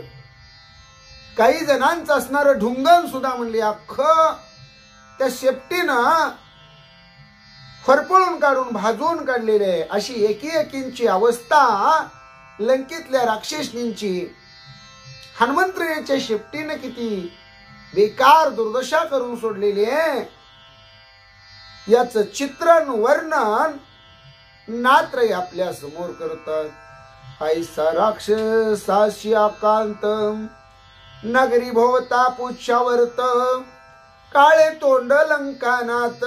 काही जणांचं असणारं ढुंगण सुद्धा म्हणले अख्खं त्या शेपटीनं फरफळून काढून भाजून काढलेले आहे. अशी एकीएकींची अवस्था लंकेतल्या राक्षसनींची हनुमंतरायाच्या शेपटीने किती बेकार दुर्दशा करून सोडलेली आहे याच चित्रण वर्णन नात्रय आपल्या समोर करतात. ऐसा राक्षसाशी आकांत, नगरी भोवता पुच्छावर्त, काळे तोंड लंकानात,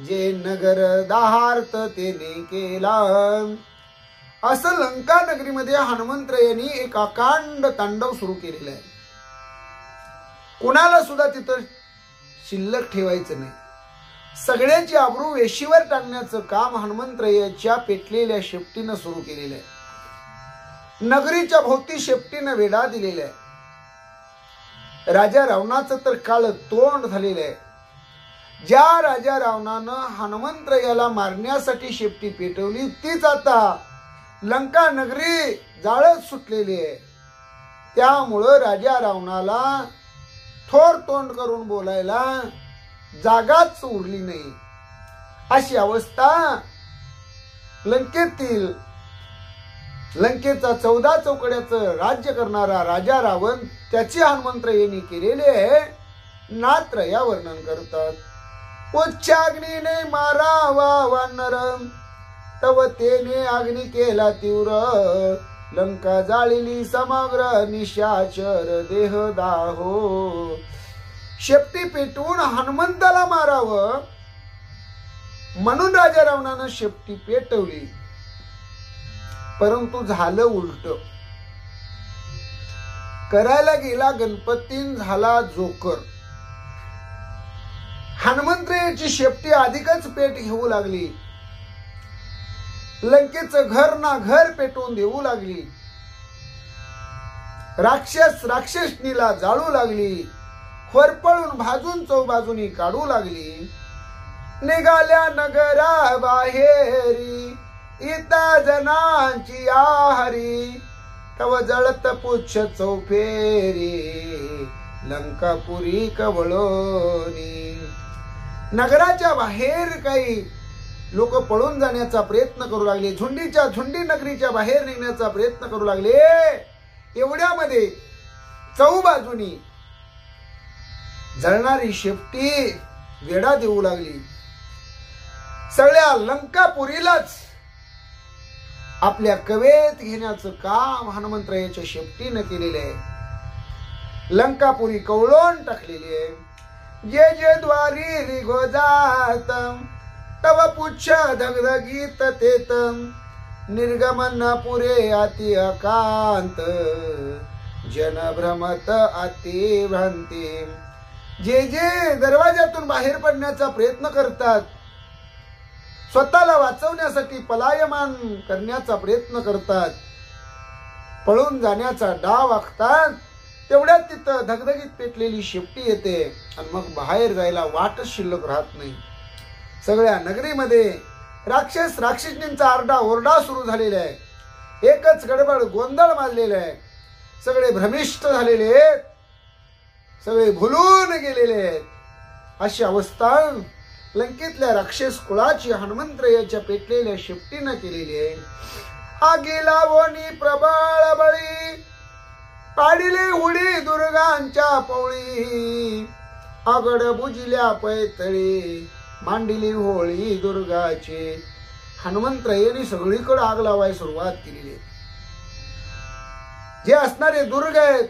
जे नगर दाहार्थ तेने केला. असं लंका नगरीमध्ये हनुमंतरायांनी एक अकांड तांडव सुरू केलेलं आहे. कुणाला सुद्धा तिथं शिल्लक ठेवायचं नाही. सगळ्यांची आबरू वेशीवर टाकण्याचं काम हनुमंतरायाच्या पेटलेल्या शेपटीनं सुरू केलेलं आहे. नगरीच्या भोवती शेपटीनं वेढा दिलेला आहे. राजा रावणाचं तर काळ तोंड झालेलं आहे. ज्या राजा रावणानं हनुमंतरायाला मारण्यासाठी शेपटी पेटवली तीच आता लंका नगरी जाळत सुटलेली आहे. त्यामुळं राजा रावणाला थोर तोंड करून बोलायला जागाच उरली नाही. अशी अवस्था लंकेतील, लंकेचा 14 चौकड्याचं राज्य करणारा राजा रावण त्याची हनुमंतरायांनी केलेले नात्रया वर्णन करतात. उच्चाग्नीने मारावा वानर, तव तेने अग्नी केला तीव्र, लंका जाळिली समग्र निशाचर देह दाहो. शेपटी पेटवून हनुमंताला मारावं म्हणून राजा रावणानं शेपटी पेटवली, परंतु झालं उलट. करायला गेला गणपतीन, झाला जोकर. हनुमंतरायाची शेपटी अधिकच पेट घेऊ लागली. लंकेचं घर ना घर पेटवून देऊ लागली. राक्षसनीला जाळू लागली. होरपळून भाजून चौबाजूनी काढू लागली. निघाल्या नगरा बाहेरी, इता जनांची आहारी. तव जळत पुच्छ चौफेरी, लंकापुरी कवळोनी. नगराच्या बाहेर काही लोक पळून जाण्याचा प्रयत्न करू लागले. झुंडीच्या झुंडी नगरीच्या बाहेर निघण्याचा प्रयत्न करू लागले. एवढ्यामध्ये चौबाजूनी जळणारी शेपटी वेढा देऊ लागली. सगळ्या लंकापुरीलाच आपल्या कवेत घेण्याचं काम हनुमंतरायाच्या शेपटीनं केलेलं आहे. लंकापुरी कवळून टाकलेली आहे. जे जे द्वारी रिघो जात, तव पुच्छ धगधगीत तेत. निर्गमन पुरे अति अकांत, जन भ्रमत अति भ्रांती. जे जे दरवाजातून बाहेर पडण्याचा प्रयत्न करतात, स्वतःला वाचवण्यासाठी पलायमान करण्याचा प्रयत्न करतात, पळून जाण्याचा डाव आखतात, तेवढ्यात तिथं धगधगीत पेटलेली शेपटी येते आणि मग बाहेर जायला वाटच शिल्लक राहत नाही. सगळ्या नगरीमध्ये राक्षसींचा आरडा ओरडा सुरू झालेला आहे. एकच गडबड गोंधळ माजलेला आहे. सगळे भ्रमिष्ट झालेले आहेत, सगळे भुलून गेलेले आहेत. अशी अवस्था लंकेतल्या राक्षस कुळाची हनुमंतरायाच्या पेटलेल्या शेपटीनं केलेली आहे. आगीला वोनी प्रबळ बळी, पाडिले उडी दुर्गांच्या पवळी. आगड बुजिल्या पैतळी, मांडिली होळी दुर्गाची. हनुमंतरायाने सगळीकडे आग लावायला सुरुवात केलेली आहे. जे असणारे दुर्ग आहेत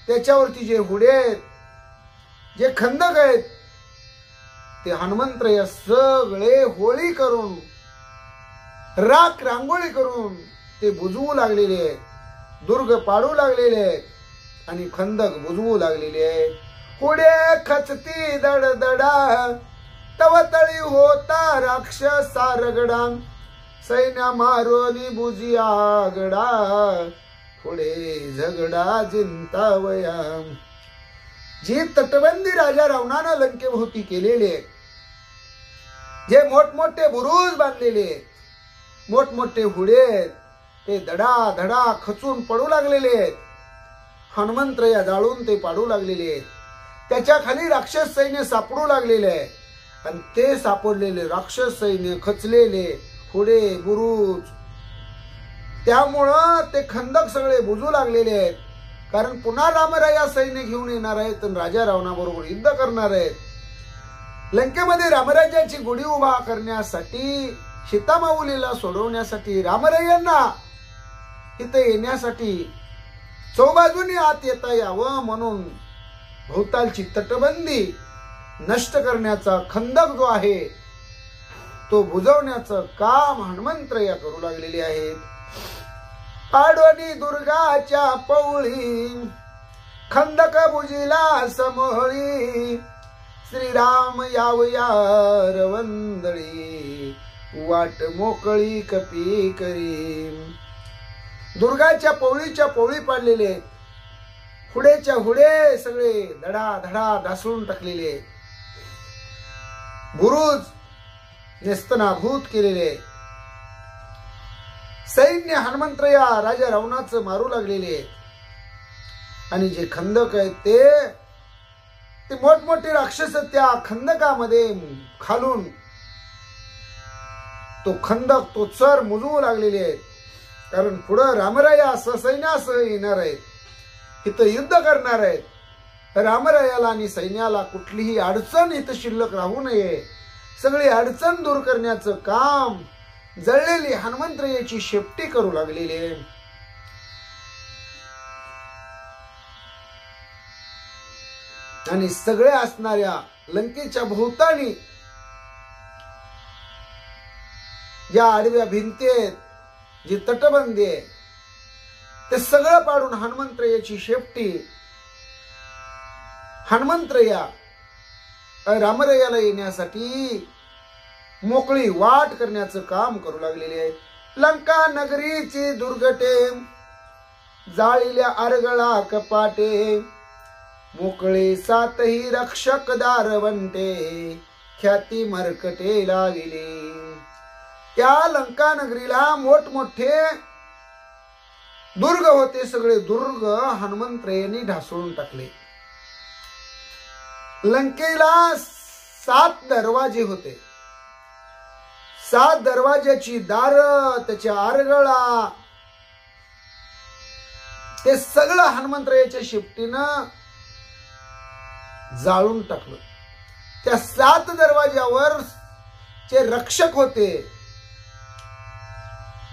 त्याच्यावरती जे हुडे आहेत, जे खंदक आहेत, ते हनुमंतराय सगळे होळी करून, राख रांगोळी करून ते बुजवू लागलेले आहेत. दुर्ग पाडू लागलेले आहेत आणि खंदक बुजवू लागलेले आहेत. पुढे खचती दडदडा, तवतळी होता राक्षसा रगडा. सैन्य मारोनी बुजी आगडा, पुढे झगडा जिंतावया. जी तटबंदी राजा रावणानं लंकेभोवती केलेले, जे मोठमोठे बुरुज बांधलेले, मोठमोठे हुडे, ते धडा धडा खचून पडू लागलेले आहेत. हनुमंतराया जाळून ते पाडू लागलेले आहेत. त्याच्या खाली राक्षस सैन्य सापडू लागलेले आहे आणि ते सापडलेले राक्षस सैन्य, खचलेले हुडे बुरुज, त्यामुळं ते खंदक सगळे बुजू लागलेले आहेत. कारण पुन्हा रामराया सैन्य घेऊन येणार आहेत आणि राजा रावणाबरोबर युद्ध करणार आहेत. लंकेमध्ये रामराज्याची गुढी उभा करण्यासाठी, सीतामाऊलीला सोडवण्यासाठी, रामरायांना इथं येण्यासाठी चौबाजूनी आत येता यावं म्हणून भोवतालची तटबंदी नष्ट करण्याचा, खंदक जो आहे तो बुजवण्याचं काम हनुमंतराया करू लागलेले आहेत. पाडवणी दुर्गाच्या पवळी, खंदक बुजिला समोळी. श्रीराम यावया रवंदळी, वाट मोकळी कपी करी. दुर्गाच्या पवळीच्या पवळी पाडलेले, हुडेच्या हुडे सगळे धडा धडा ढासळून टाकलेले, बुरुज नेस्तनाभूत केलेले. सैन्य हनुमंतराया राजा रावणाचं मारू लागलेले आणि जे खंदक आहेत ते मोठमोठे राक्षस त्या खंदकामध्ये खालून तो खंदक, तो चर मुजवू लागलेले आहेत. कारण पुढं रामराया ससैन्यासह येणार आहेत, इथं युद्ध करणार आहेत. रामरायाला आणि सैन्याला कुठलीही अडचण इथं शिल्लक राहू नये, सगळी अडचण दूर करण्याचं काम जळलेली हनुमंतरायाची शेपटी करू लागलेली आहे. आणि सगळे असणाऱ्या लंकेच्या भोवताली ज्या आडव्या भिंती आहेत, जी तटबंदी आहे, ते सगळं पाडून हनुमंतरायाची शेपटी हनुमंतराया रामरायाला येण्यासाठी मोकळी वाट करण्याचं काम करू लागलेले आहे. लंका नगरीची दुर्गटे जाळील्या अरगळा कपाटे, मोकळे सातही रक्षक दारवंटे, ख्याती मरकटे लागले. त्या लंका नगरीला मोठमोठे दुर्ग होते. सगळे दुर्ग हनुमंतरायांनी ढासळून टाकले. लंकेला 7 दरवाजे होते. 7 दरवाज्याची दार, त्याच्या आरगळा, ते सगळं हनुमंतरायाच्या शेपटीनं जाळून टाकलं. त्या 7 दरवाज्यावर जे रक्षक होते,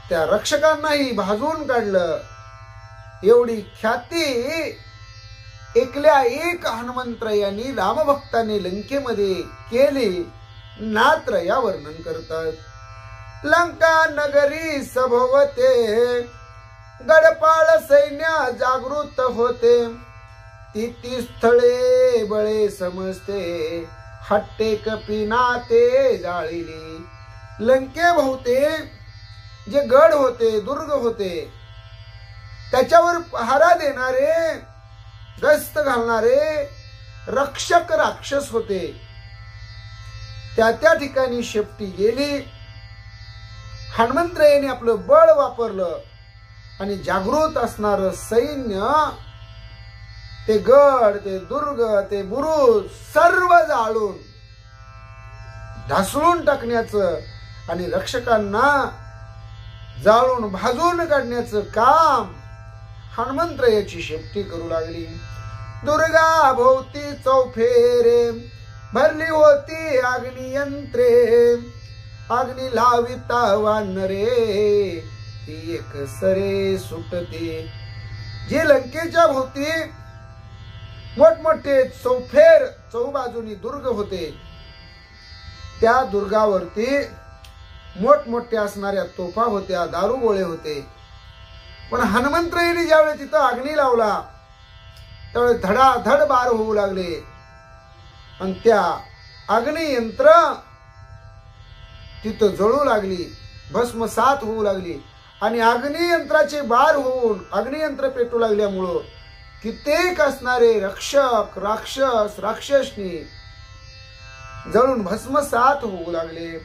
त्या रक्षकांनाही भाजून काढलं. एवढी ख्याती एकल्या एक हनुमंतरायांनी रामभक्तांनी लंकेमध्ये केली. नात्रया वर्णन करतात. लंका नगरी सभवते, गडपाळ सैन्य जागृत होते, ती स्थळे बळे समजते, हट्टे कपिना ते जाळिली. लंके भोवते जे गड होते, दुर्ग होते, त्याच्यावर पहारा देणारे, गस्त घालणारे रक्षक राक्षस होते. त्या ठिकाणी शेपटी गेली. हनुमंतरायाने आपलं बळ वापरलं आणि जागृत असणारं सैन्य, ते गड, ते दुर्ग, ते बुरुज सर्व जाळून ढासळून टाकण्याचं आणि रक्षकांना जाळून भाजून काढण्याचं काम हनुमंतरायाची शेपटी करू लागली. दुर्गा भोवती चौफेरे भरली होती अग्नियंत्रे, अग्नी लाविता वानरे, ती एक सरे सुटते. जे लंकेच्या भोवती मोठमोठे चौफेर चौबाजूनी दुर्ग होते, त्या दुर्गावरती मोठमोठ्या असणाऱ्या तोफा होत्या, दारुगोळे होते. पण हनुमंतरायांनी ज्यावेळी तिथं अग्नी लावला, त्यावेळी धडाधड बार होऊ लागले आणि त्या अग्नियंत्र तिथं जळू लागली, भस्मसात होऊ लागली. आणि अग्नियंत्राचे बार होऊन अग्नियंत्र पेटू लागल्यामुळं कित्येक असणारे रक्षक राक्षस राक्षसनी जळून भस्मसात होऊ लागले.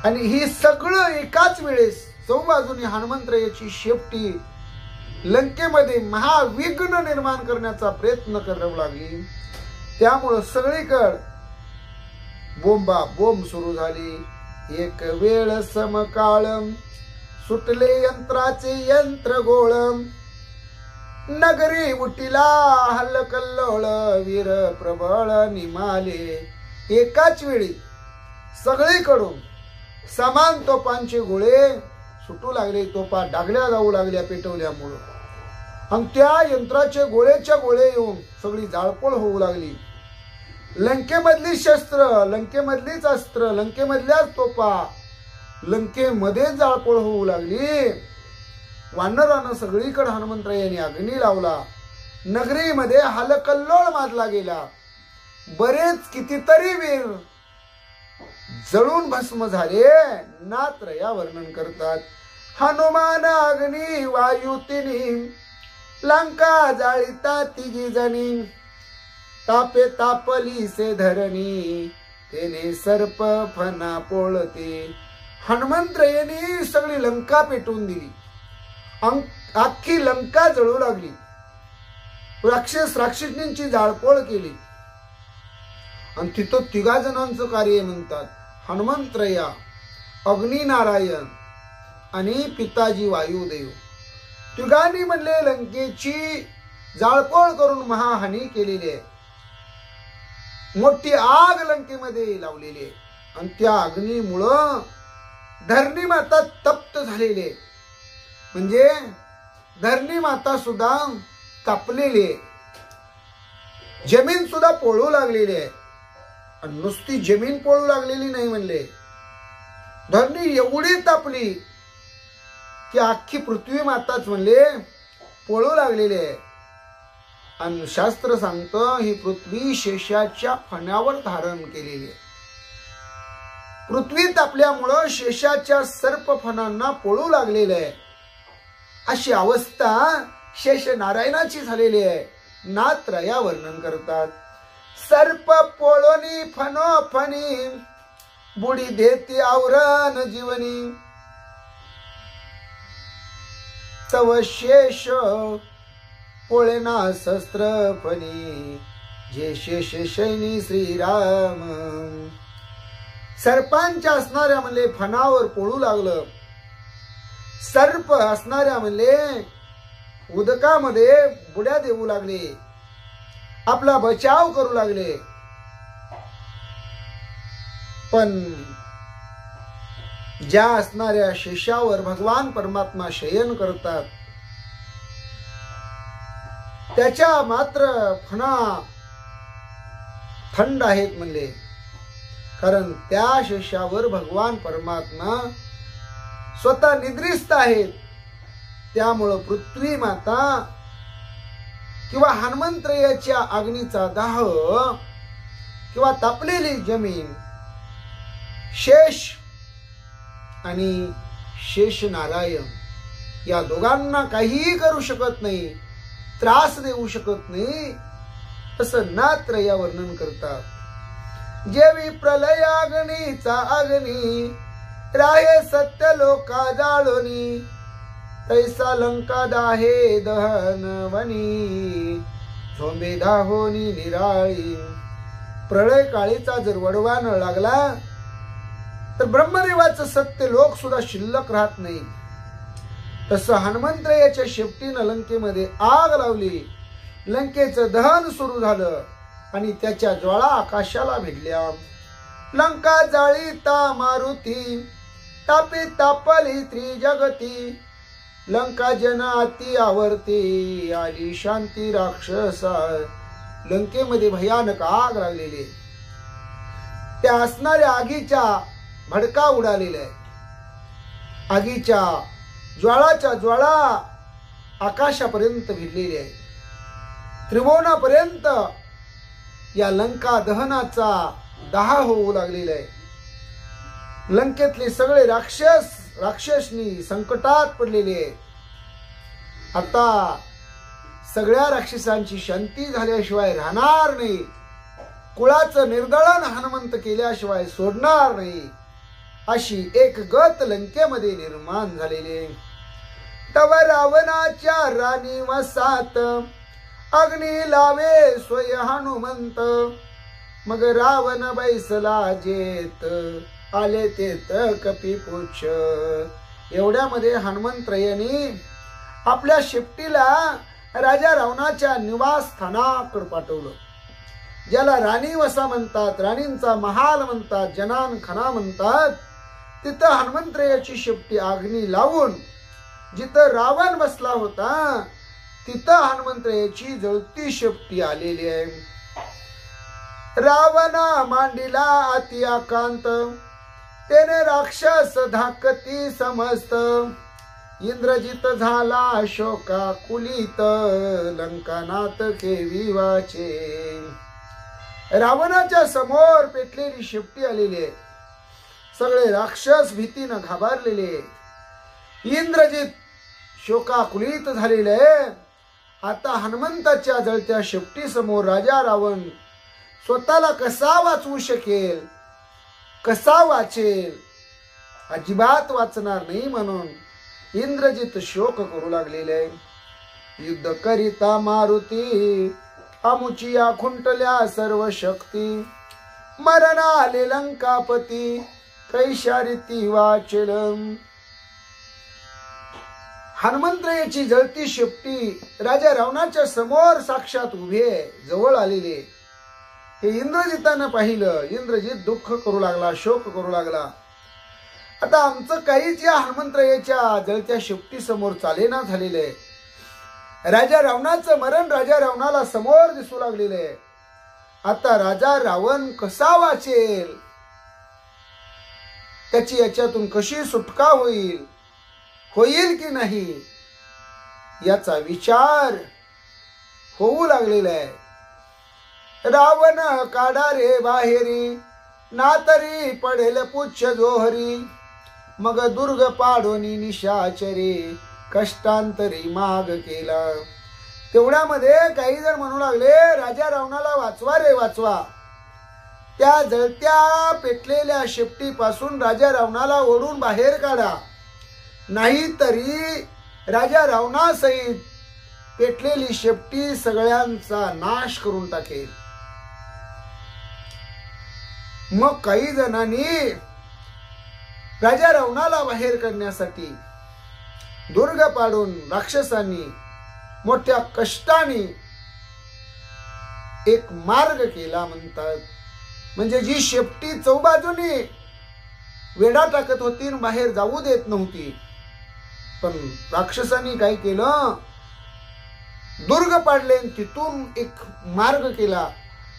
आणि ही सगळं एकाच वेळेस चौबाजूनी हनुमंतरायाची शेपटी लंकेमध्ये महाविघ्न निर्माण करण्याचा प्रयत्न करू लागली. त्यामुळं सगळीकडे बोंबा बोंब सुरू झाली. एक वेळ समकाळ सुटले यंत्राचे यंत्र गोळ, नगरी उटीला हल्लकल्लोळ, वीर प्रबळ निमाले. एकाच वेळी सगळीकडून समान तोफांचे गोळे सुटू लागले. तोफा डागल्या जाऊ लागल्या पेटवल्यामुळं. आणि त्या यंत्राचे गोळेच्या गोळे येऊन सगळी जाळपोळ होऊ लागली. लंकेमधली शस्त्र, लंकेमधलीच अस्त्र, लंकेमधल्याच तोफा लंकेमध्ये जाळपोळ होऊ लागली. वानरानं सगळीकडे हनुमंतरायांनी अग्नी लावला. नगरीमध्ये हलकल्लोळ माजला गेला. बरेच कितीतरी वीर जळून भस्म झाले. नात्रया वर्णन करतात. हनुमान अग्नी वायू तिन्ही, लंका जाळीता तिघी जणी, तापे तापली से धरणी, तेने सर्प फना पोळते. हनुमंतरायांनी सगळी लंका पेटवून दिली. अख्खी लंका जळू लागली. राक्षस राक्षसींची जाळपोळ केली. आणि तिथं 3 जणांचं कार्य म्हणतात. हनुमंतराया, अग्निनारायण आणि पिताजी वायुदेव. 3 म्हणले लंकेची जाळपोळ करून महाहानी केलेली आहे. मोठी आग लंकेमध्ये लावलेली आहे. आणि त्या अग्नीमुळं धरणी माता तप्त झालेली आहे. म्हणजे धरणी माता सुद्धा तापलेली आहे. जमीन सुद्धा पोळू लागलेली आहे. आणि नुसती जमीन पोळू लागलेली नाही म्हणले, धरणी एवढी तापली की अख्खी पृथ्वी माताच म्हणले पोळू लागलेली आहे. आणि शास्त्र सांगतं ही पृथ्वी शेषाच्या फण्यावर धारण केलेली आहे. पृथ्वी तापल्यामुळं शेषाच्या सर्प फणांना पोळू लागलेलं आहे. अशी अवस्था शेष नारायणाची झालेली आहे. नात्रया वर्णन करतात. सर्प पोळोनी फणोफणी बुडी देती आवरण जीवनी, तव शेष पोळेना शस्त्रफणी, जे शेष शैनी श्रीराम. सर्पांच्या असणाऱ्या म्हणले फणावर पोळू लागलं. सर्प असणाऱ्या म्हणले उदकामध्ये बुड्या देऊ लागले, आपला बचाव करू लागले. पण ज्या असणाऱ्या शेषावर भगवान परमात्मा शयन करतात त्याच्या मात्र फणा थंड आहेत म्हणले. कारण त्या शेषावर भगवान परमात्मा स्वतः निद्रिस्त आहेत. त्यामुळं पृथ्वी माता किंवा हनुमंतरायाच्या अग्नीचा दाह किंवा तापलेली जमीन, शेष आणि शेष नारायण या दोघांना काहीही करू शकत नाही, त्रास देऊ शकत नाही, असं नात्रया वर्णन करतात. जेवी प्रलय अग्नीचा अग्नी राहे सत्य लोका जाळोनी, तैसा लंका दाहे दहन वनी, झोंबे दाहोनी निराळी. प्रलय काळीचा जर वडवा न लागला तर ब्रह्मदेवाचं सत्य लोक सुद्धा शिल्लक राहत नाही. तसं हनुमंतरायाच्या शेपटीनं लंकेमध्ये आग लावली, लंकेचं दहन सुरू झालं आणि त्याच्या ज्वाळा आकाशाला भिडल्या. लंका जाळीता मारुती, तापी तापली त्रिजगती, लंका जन अति आवर्ती, आली शांती राक्षसा. लंकेमध्ये भयानक आग लागलेली, त्या असणाऱ्या आगीच्या भडका उडालेला आहे. आगीच्या ज्वाळाच्या ज्वाळा आकाशापर्यंत भिडलेली आहे. त्रिभुवनापर्यंत या लंका दहनाचा दाह होऊ लागलेला आहे. लंकेतले सगळे राक्षसनी संकटात पडलेले आहेत. आता सगळ्या राक्षसांची शांती झाल्याशिवाय राहणार नाही, कुळाचं निर्दळन हनुमंत केल्याशिवाय सोडणार नाही, अशी एक गत लंकेमध्ये निर्माण झालेली. तव रावणाच्या राणी वसात, अग्नी लावे स्वय हनुमंत, मग रावण बैसला जेत, आले तेत कपी पुच्छ. एवढ्यामध्ये हनुमंतरायांनी आपल्या शेपटीला राजा रावणाच्या निवासस्थानाकडे पाठवलं. ज्याला राणी वसा म्हणतात, राणींचा महाल म्हणतात, जनान खना म्हणतात, तिथं हनुमंतरायाची शेपटी अग्नी लावून जिथं रावण बसला होता तिथं हनुमंतरायाची जळती शेपटी आलेली आहे. रावणा मांडिला अति आकांत, तेने राक्षस धाकती समस्त, इंद्रजित झाला शोका कुलित, लंकानाथ केवी वाचे. रावणाच्या समोर पेटलेली शेपटी आलेली आहे. सगळे राक्षस भीतीनं घाबरलेले, इंद्रजित शोकाकुलित झालेले. आता हनुमंताच्या जळत्या शेपटी समोर राजा रावण स्वतःला कसा वाचवू शकेल, कसा वाचेल, अजिबात वाचणार नाही म्हणून इंद्रजित शोक करू लागलेले. युद्ध करिता मारुती, अमुचिया खुंटल्या सर्व शक्ती, मरण आले लंकापती, कैशारिती वाचेल. हनुमंतरायाची जळती शेपटी राजा रावणाच्या समोर साक्षात उभे जवळ आलेले. हे इंद्रजितानं पाहिलं. इंद्रजित दुःख करू लागला, शोक करू लागला. आता आमचं काहीच या हनुमंतरायाच्या जळत्या शेपटी समोर चालेना झालेलं आहे. राजा रावणाचं मरण राजा रावणाला समोर दिसू लागलेलं आहे. आता राजा रावण कसा वाचेल, त्याची याच्यातून कशी सुटका होईल, होईल की नाही, याचा विचार होऊ लागलेला आहे. रावण काढा रे बाहेरी, ना तरी पडेल पुच्छ जोहरी. मग दुर्ग पाडोनी निशाचरी, कष्टांतरी माग केला. तेवढ्यामध्ये काही जण म्हणू लागले, राजा रावणाला वाचवा रे वाचवा. त्या जळत्या पेटलेल्या शेपटीपासून राजा रावणाला ओढून बाहेर काढा, नाहीतरी राजा रावणासहित पेटलेली शेपटी सगळ्यांचा नाश करून टाकेल. मग काही जणांनी राजा रावणाला बाहेर काढण्यासाठी दुर्ग पाडून राक्षसांनी मोठ्या कष्टाने एक मार्ग केला म्हणतात. म्हणजे जी शेपटी चौबाजूने वेढा टाकत होती, बाहेर जाऊ देत नव्हती, पण राक्षसांनी काय केलं, दुर्ग पाडले, तिथून एक मार्ग केला.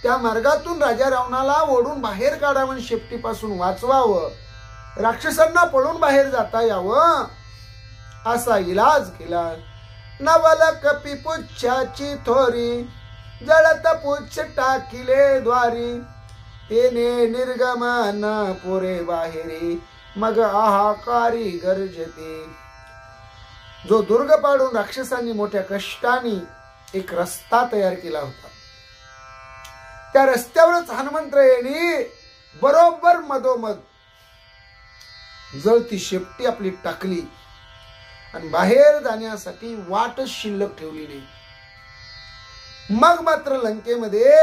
त्या मार्गातून राजा रावणाला ओढून बाहेर काढावं, शेपटीपासून वाचवावं, राक्षसांना पळून बाहेर जाता यावं, असा इलाज केला. नवल कपी पुच्छाची थोरी, जळत पुच्छ टाकिले द्वारी. तेने निर्गमन पुरे बाहेरी, मग आहाकारी गर्जते. जो दुर्ग पाडून राक्षसांनी मोठ्या कष्टाने एक रस्ता तयार केला होता, त्या रस्त्यावरच हनुमंतरायांनी बरोबर मधोमध जळती शेपटी आपली टाकली आणि बाहेर जाण्यासाठी वाटच शिल्लक ठेवली नाही. मग मात्र लंकेमध्ये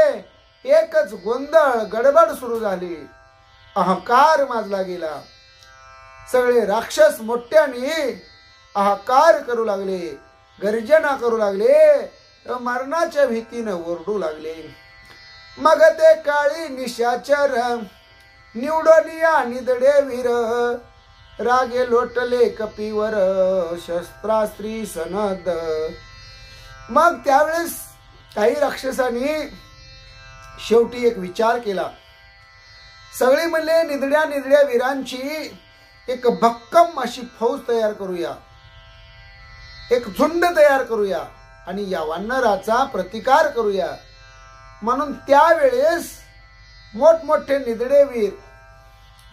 एकच गोंधळ गडबड सुरू झाली. अहंकार माजला गेला. सगळे राक्षस मोठ्याने अहंकार करू लागले, गर्जना करू लागले, मरणाच्या भीतीने ओरडू लागले. मग ते काळी निशाचर निवडोनिया निदडे वीर, रागे लोटले कपीवर शस्त्रास्त्री सनद. मग त्यावेळेस काही राक्षसांनी शेवटी एक विचार केला. सगळे म्हणले, निदड्या निदड्या वीरांची एक भक्कम अशी फौज तयार करूया, एक झुंड तयार करूया आणि या वानराचा प्रतिकार करूया. म्हणून त्यावेळेस मोठमोठे निदडे वीर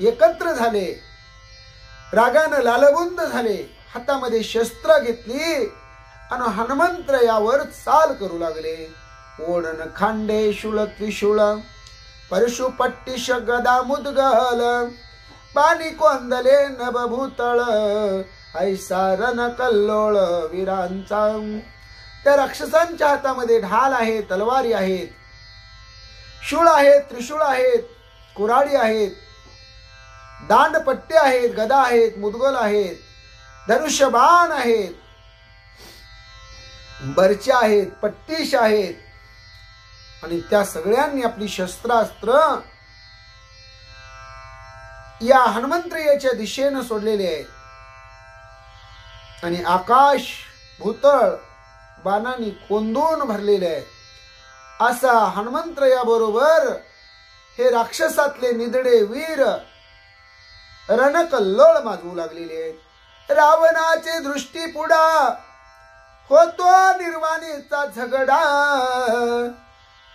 एकत्र झाले, रागानं लालबुंद झाले, हातामध्ये शस्त्र घेतली आणि हनुमंतरायावर चाल करू लागले. ओढन खांडे शूळ त्रिशूळ, परशु पट्टिश गदा मुदगल, पाणी कोंदले नभभूतळ, ऐसा रण कल्लोळ वीरांचा. त्या राक्षसांच्या हातामध्ये ढाल आहे, तलवारी आहेत, शूळ आहेत, त्रिशूळ आहेत, कुऱ्हाडी आहेत, दांडपट्टे आहेत, गदा आहेत, मुदगल आहेत, धनुष्यबाण आहेत, बर्च्या आहेत, पट्टीश आहेत. आणि त्या सगळ्यांनी आपली शस्त्रास्त्र या हनुमंतरायाच्या दिशेने सोडलेले आहे आणि आकाश भूतळ बाणांनी कोंदून भरलेले आहे. असा हनुमंतरायाबरोबर हे राक्षसातले निदडे वीर रणकल्लोळ माजवू लागलेले आहेत. रावणाचे दृष्टी पुढा होतो निर्वाणीचा झगडा,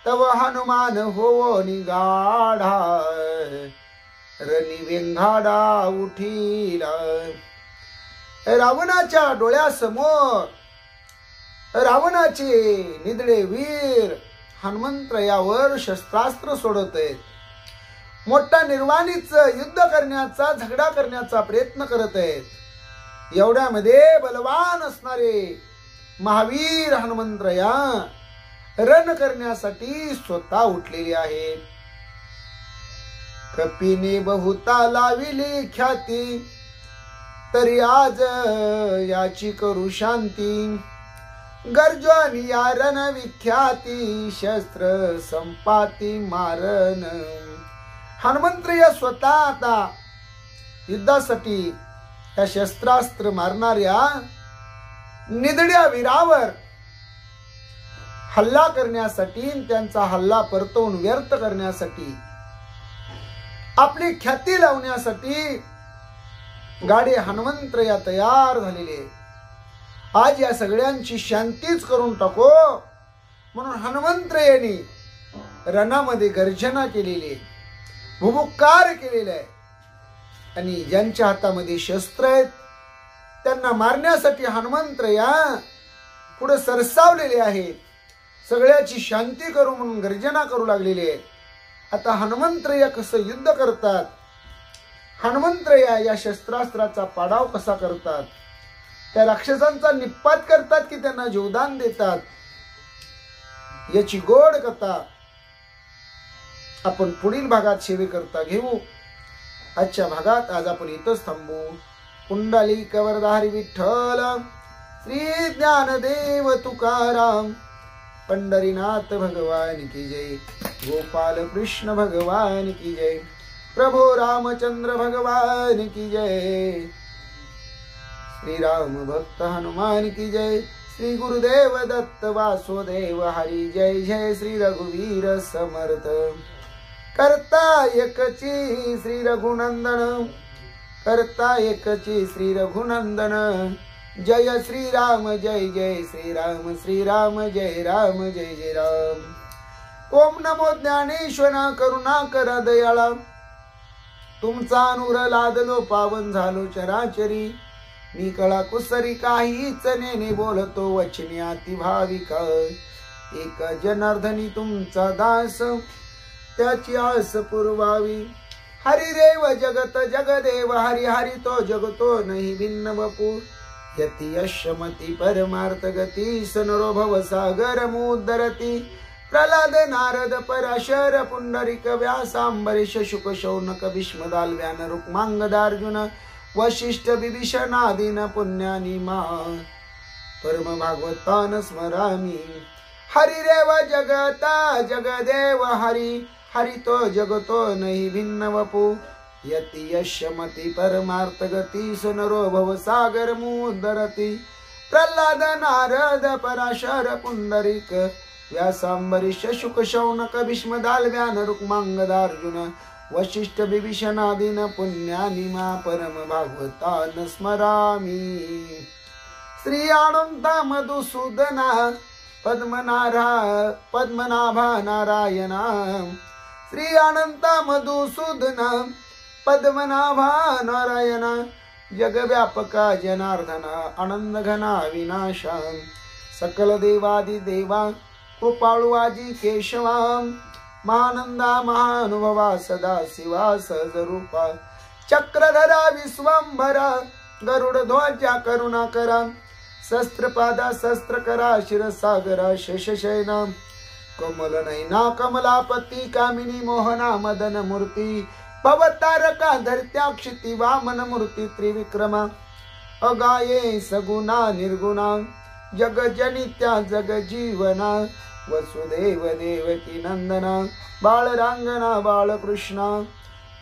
तव हनुमान होवो निगाढा, रणी वेंघाडा उठीला. रावणाच्या डोळ्यासमोर रावणाचे निदडे वीर हनुमंतरायावर शस्त्रास्त्र सोडत आहेत, मोठा निर्वाणीच युद्ध करण्याचा, झगडा करण्याचा प्रयत्न करत आहेत. एवढ्यामध्ये बलवान असणारे महावीर हनुमंतराया रण करण्यासाठी स्वतः उठलेले आहेत. कपीने बहुता लाविली ख्याती, तरी आज याची करू शांती. गर्जन या रण विख्याती, शस्त्र संपाती मारण. हनुमंतराय स्वतः आता युद्धासाठी त्या शस्त्रास्त्र मारणाऱ्या निदड्या वीरावर हल्ला करण्यासाठी, त्यांचा हल्ला परतवून व्यर्थ करण्यासाठी, आपली ख्याती लावण्यासाठी गाडे हनुमंतराया तयार झालेले. आज या सगळ्यांची शांतीच करून टाको म्हणून हनुमंतरायांनी रणामध्ये गर्जना केलेली, भुभुक्कार केलेला आहे. आणि ज्यांच्या हातामध्ये शस्त्र आहेत त्यांना मारण्यासाठी हनुमंतराया पुढे सरसावलेले आहेत. सगळ्याची शांती करू म्हणून गर्जना करू लागलेले आहेत. आता हनुमंतराया कसं युद्ध करतात, हनुमंतराया या शस्त्रास्त्राचा पाडाव कसा करतात, त्या राक्षसांचा निपात करतात की त्यांना जीवदान देतात, याची गोड कथा आपण पुढील भागात सेवेकरता घेऊ. आजच्या भागात आज आपण इथंच थांबू. पुंडलिक वरदाहरी विठ्ठल, श्री ज्ञानदेव तुकाराम, पंढरीनाथ भगवान की जय, गोपाल कृष्ण भगवान की जय, प्रभु रामचंद्र भगवान की जय, श्री राम भक्त हनुमान की जय, श्री गुरुदेव दत्त वासुदेव हरी जय. जय श्री रघुवीर समर्थ. करता एकची श्री रघुनंदन, करता एकची श्री रघुनंदन, जय श्री राम जय जय श्री राम, श्री राम जय राम जय जय राम. ओम नमो ज्ञानेश्वर करुणाकर दयाळा, तुमचा नूर लादलो पावन झालो चराचरी, मी कळा कुसरी काहीच नेने बोलतो वचनी अति भाविका, एक जनार्दनी तुमचा दास त्याची आस पुरवावी. हरिदेव जगत जगदेव हरि, हरि तो जगतो नाही भिन्न वपू, यति यशमती परमार्थ गती, सनरो भव सागर मुदरती, प्रल्हाद नारद पराशर पुंडरिक व्यास अंबरीश शुक शौनक भीष्मदाल व्यान रुक्मांगदार्जुन वशिष्ठ विभीषण आदीन पुण्यानी मा, परम भागवतान स्मरामी. हरिदेव जगता जगदेव हरि, हरि तो जगतो नहीं भिन्न वपू, यति यशमती परमार्थ गती, सुनरो भव सागर मुदरती, प्रल्हाद नारद पराशर पुंडरिक व्यासांबरीश शुक शौनक भीष्मदाल व्यान रुक्मांगदार्जुन वशिष्ठ विभीषण आदीन पुण्यानी मा, परम भागवतान स्मरामी. श्री अनंत मधुसूदना पद्मनाभा नारायणा, श्री अनंत मधुसूदना पद्मनाभा नारायणा, जगव्यापका जनार्दना आनंद घना विनाशा, सकल देवादि देवा कृपाळू आजी केशवा, महानंदा महानुभवा सदा शिवा सहजरूपा, चक्रधरा विश्वंभरा गरुड ध्वजा करुणाकरा, शस्त्रपादा शस्त्रकरा शिरसागरा शेषशयना, कमल नयना कमलापती कामिनी मोहना मदन मूर्ती, भवतारका धरत्या क्षिती वामन मूर्ती त्रिविक्रमा, अगाये सगुणा निर्गुणा, जग जनित्या जग जीवना, वसुदेव देवकी नंदना, बाळ रांगणा बाळकृष्णा,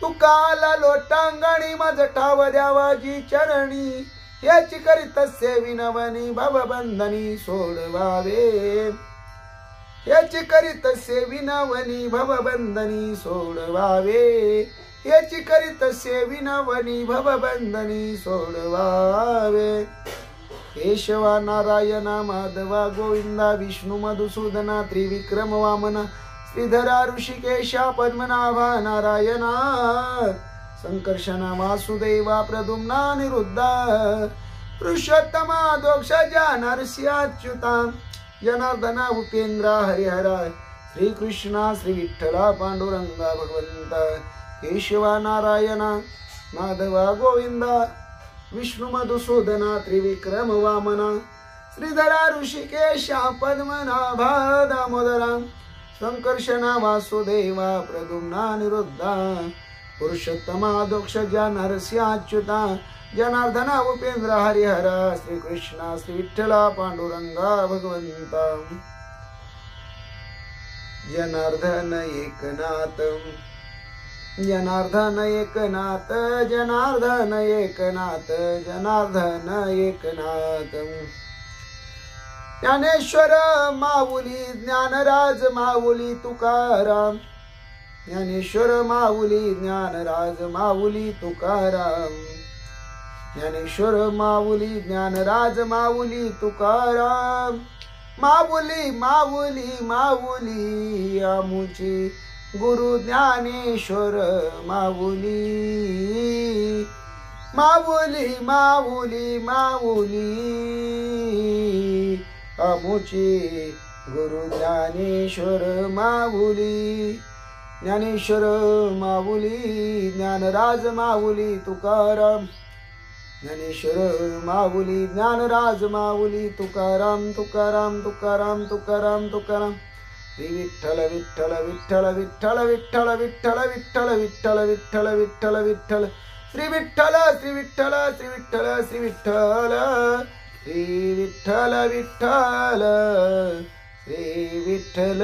तुकाला लोटांगणी मज ठाव द्यावाजी चरणी, याची करीत सेविनवनी भवबंधनी सोडवावे, याची करीत सेविनवनी भवबंधनी सोडवावे, याची करीत सेविनवनी भवबंधनी सोडवावे. केशवा नारायणा माधवा गोविंदा विष्णू मधुसूदना त्रिविक्रम वामना, श्रीधरा ऋषिकेशा पद्मनाभा नारायणा, संकर्षणा वासुदेवा प्रद्युम्ना निरुद्धा, पुरुषोत्तमा दोक्षजा नरसिंहाच्युता, जनार्दना उपेंद्रा हरिहरा, श्री कृष्णा श्री विठ्ठला पांडुरंगा भगवंता, केशवा नारायणा माधवा गोविंदा विष्णु मधुसूदना त्रिविक्रम वामना, श्रीधरा ऋषिकेशा पद्मनाभा दामोदरा, संकर्षणा वासुदेवा प्रद्युम्ना निरुद्धा, पुरुषोत्तमा दोक्षजा नरसिंहाच्युता, जनार्दना उपेंद्र हरिहरा, श्री कृष्णा श्री विठ्ठला पांडुरंगा भगवंता. जनार्दन एकनाथ जनार्दन एकनाथ, जनार्दन एकनाथ, जनार्दन एकनाथ, ज्ञानेश्वर माऊली ज्ञानराज माऊली तुकाराम ज्ञानेश्वर माऊली ज्ञानराज माऊली तुकाराम ज्ञानेश्वर माऊली ज्ञानराज माऊली तुकाराम माऊली माऊली माऊली आमुची गुरु ज्ञानेश्वर माऊली माऊली माऊली माऊली आमुची गुरु ज्ञानेश्वर माऊली ज्ञानेश्वर माऊली ज्ञानराज माऊली तुकाराम ज्ञानेश्वर माऊली ज्ञानराज माऊली तुकाराम तुकाराम तुकाराम तुकाराम तुकाराम श्री विठ्ठल विठ्ठल विठ्ठल विठ्ठल विठ्ठल विठ्ठल विठ्ठल विठ्ठल विठ्ठल विठ्ठल विठ्ठल श्री विठ्ठल श्री विठ्ठल श्री विठ्ठल श्री विठ्ठल श्री विठ्ठल विठ्ठल श्री विठ्ठल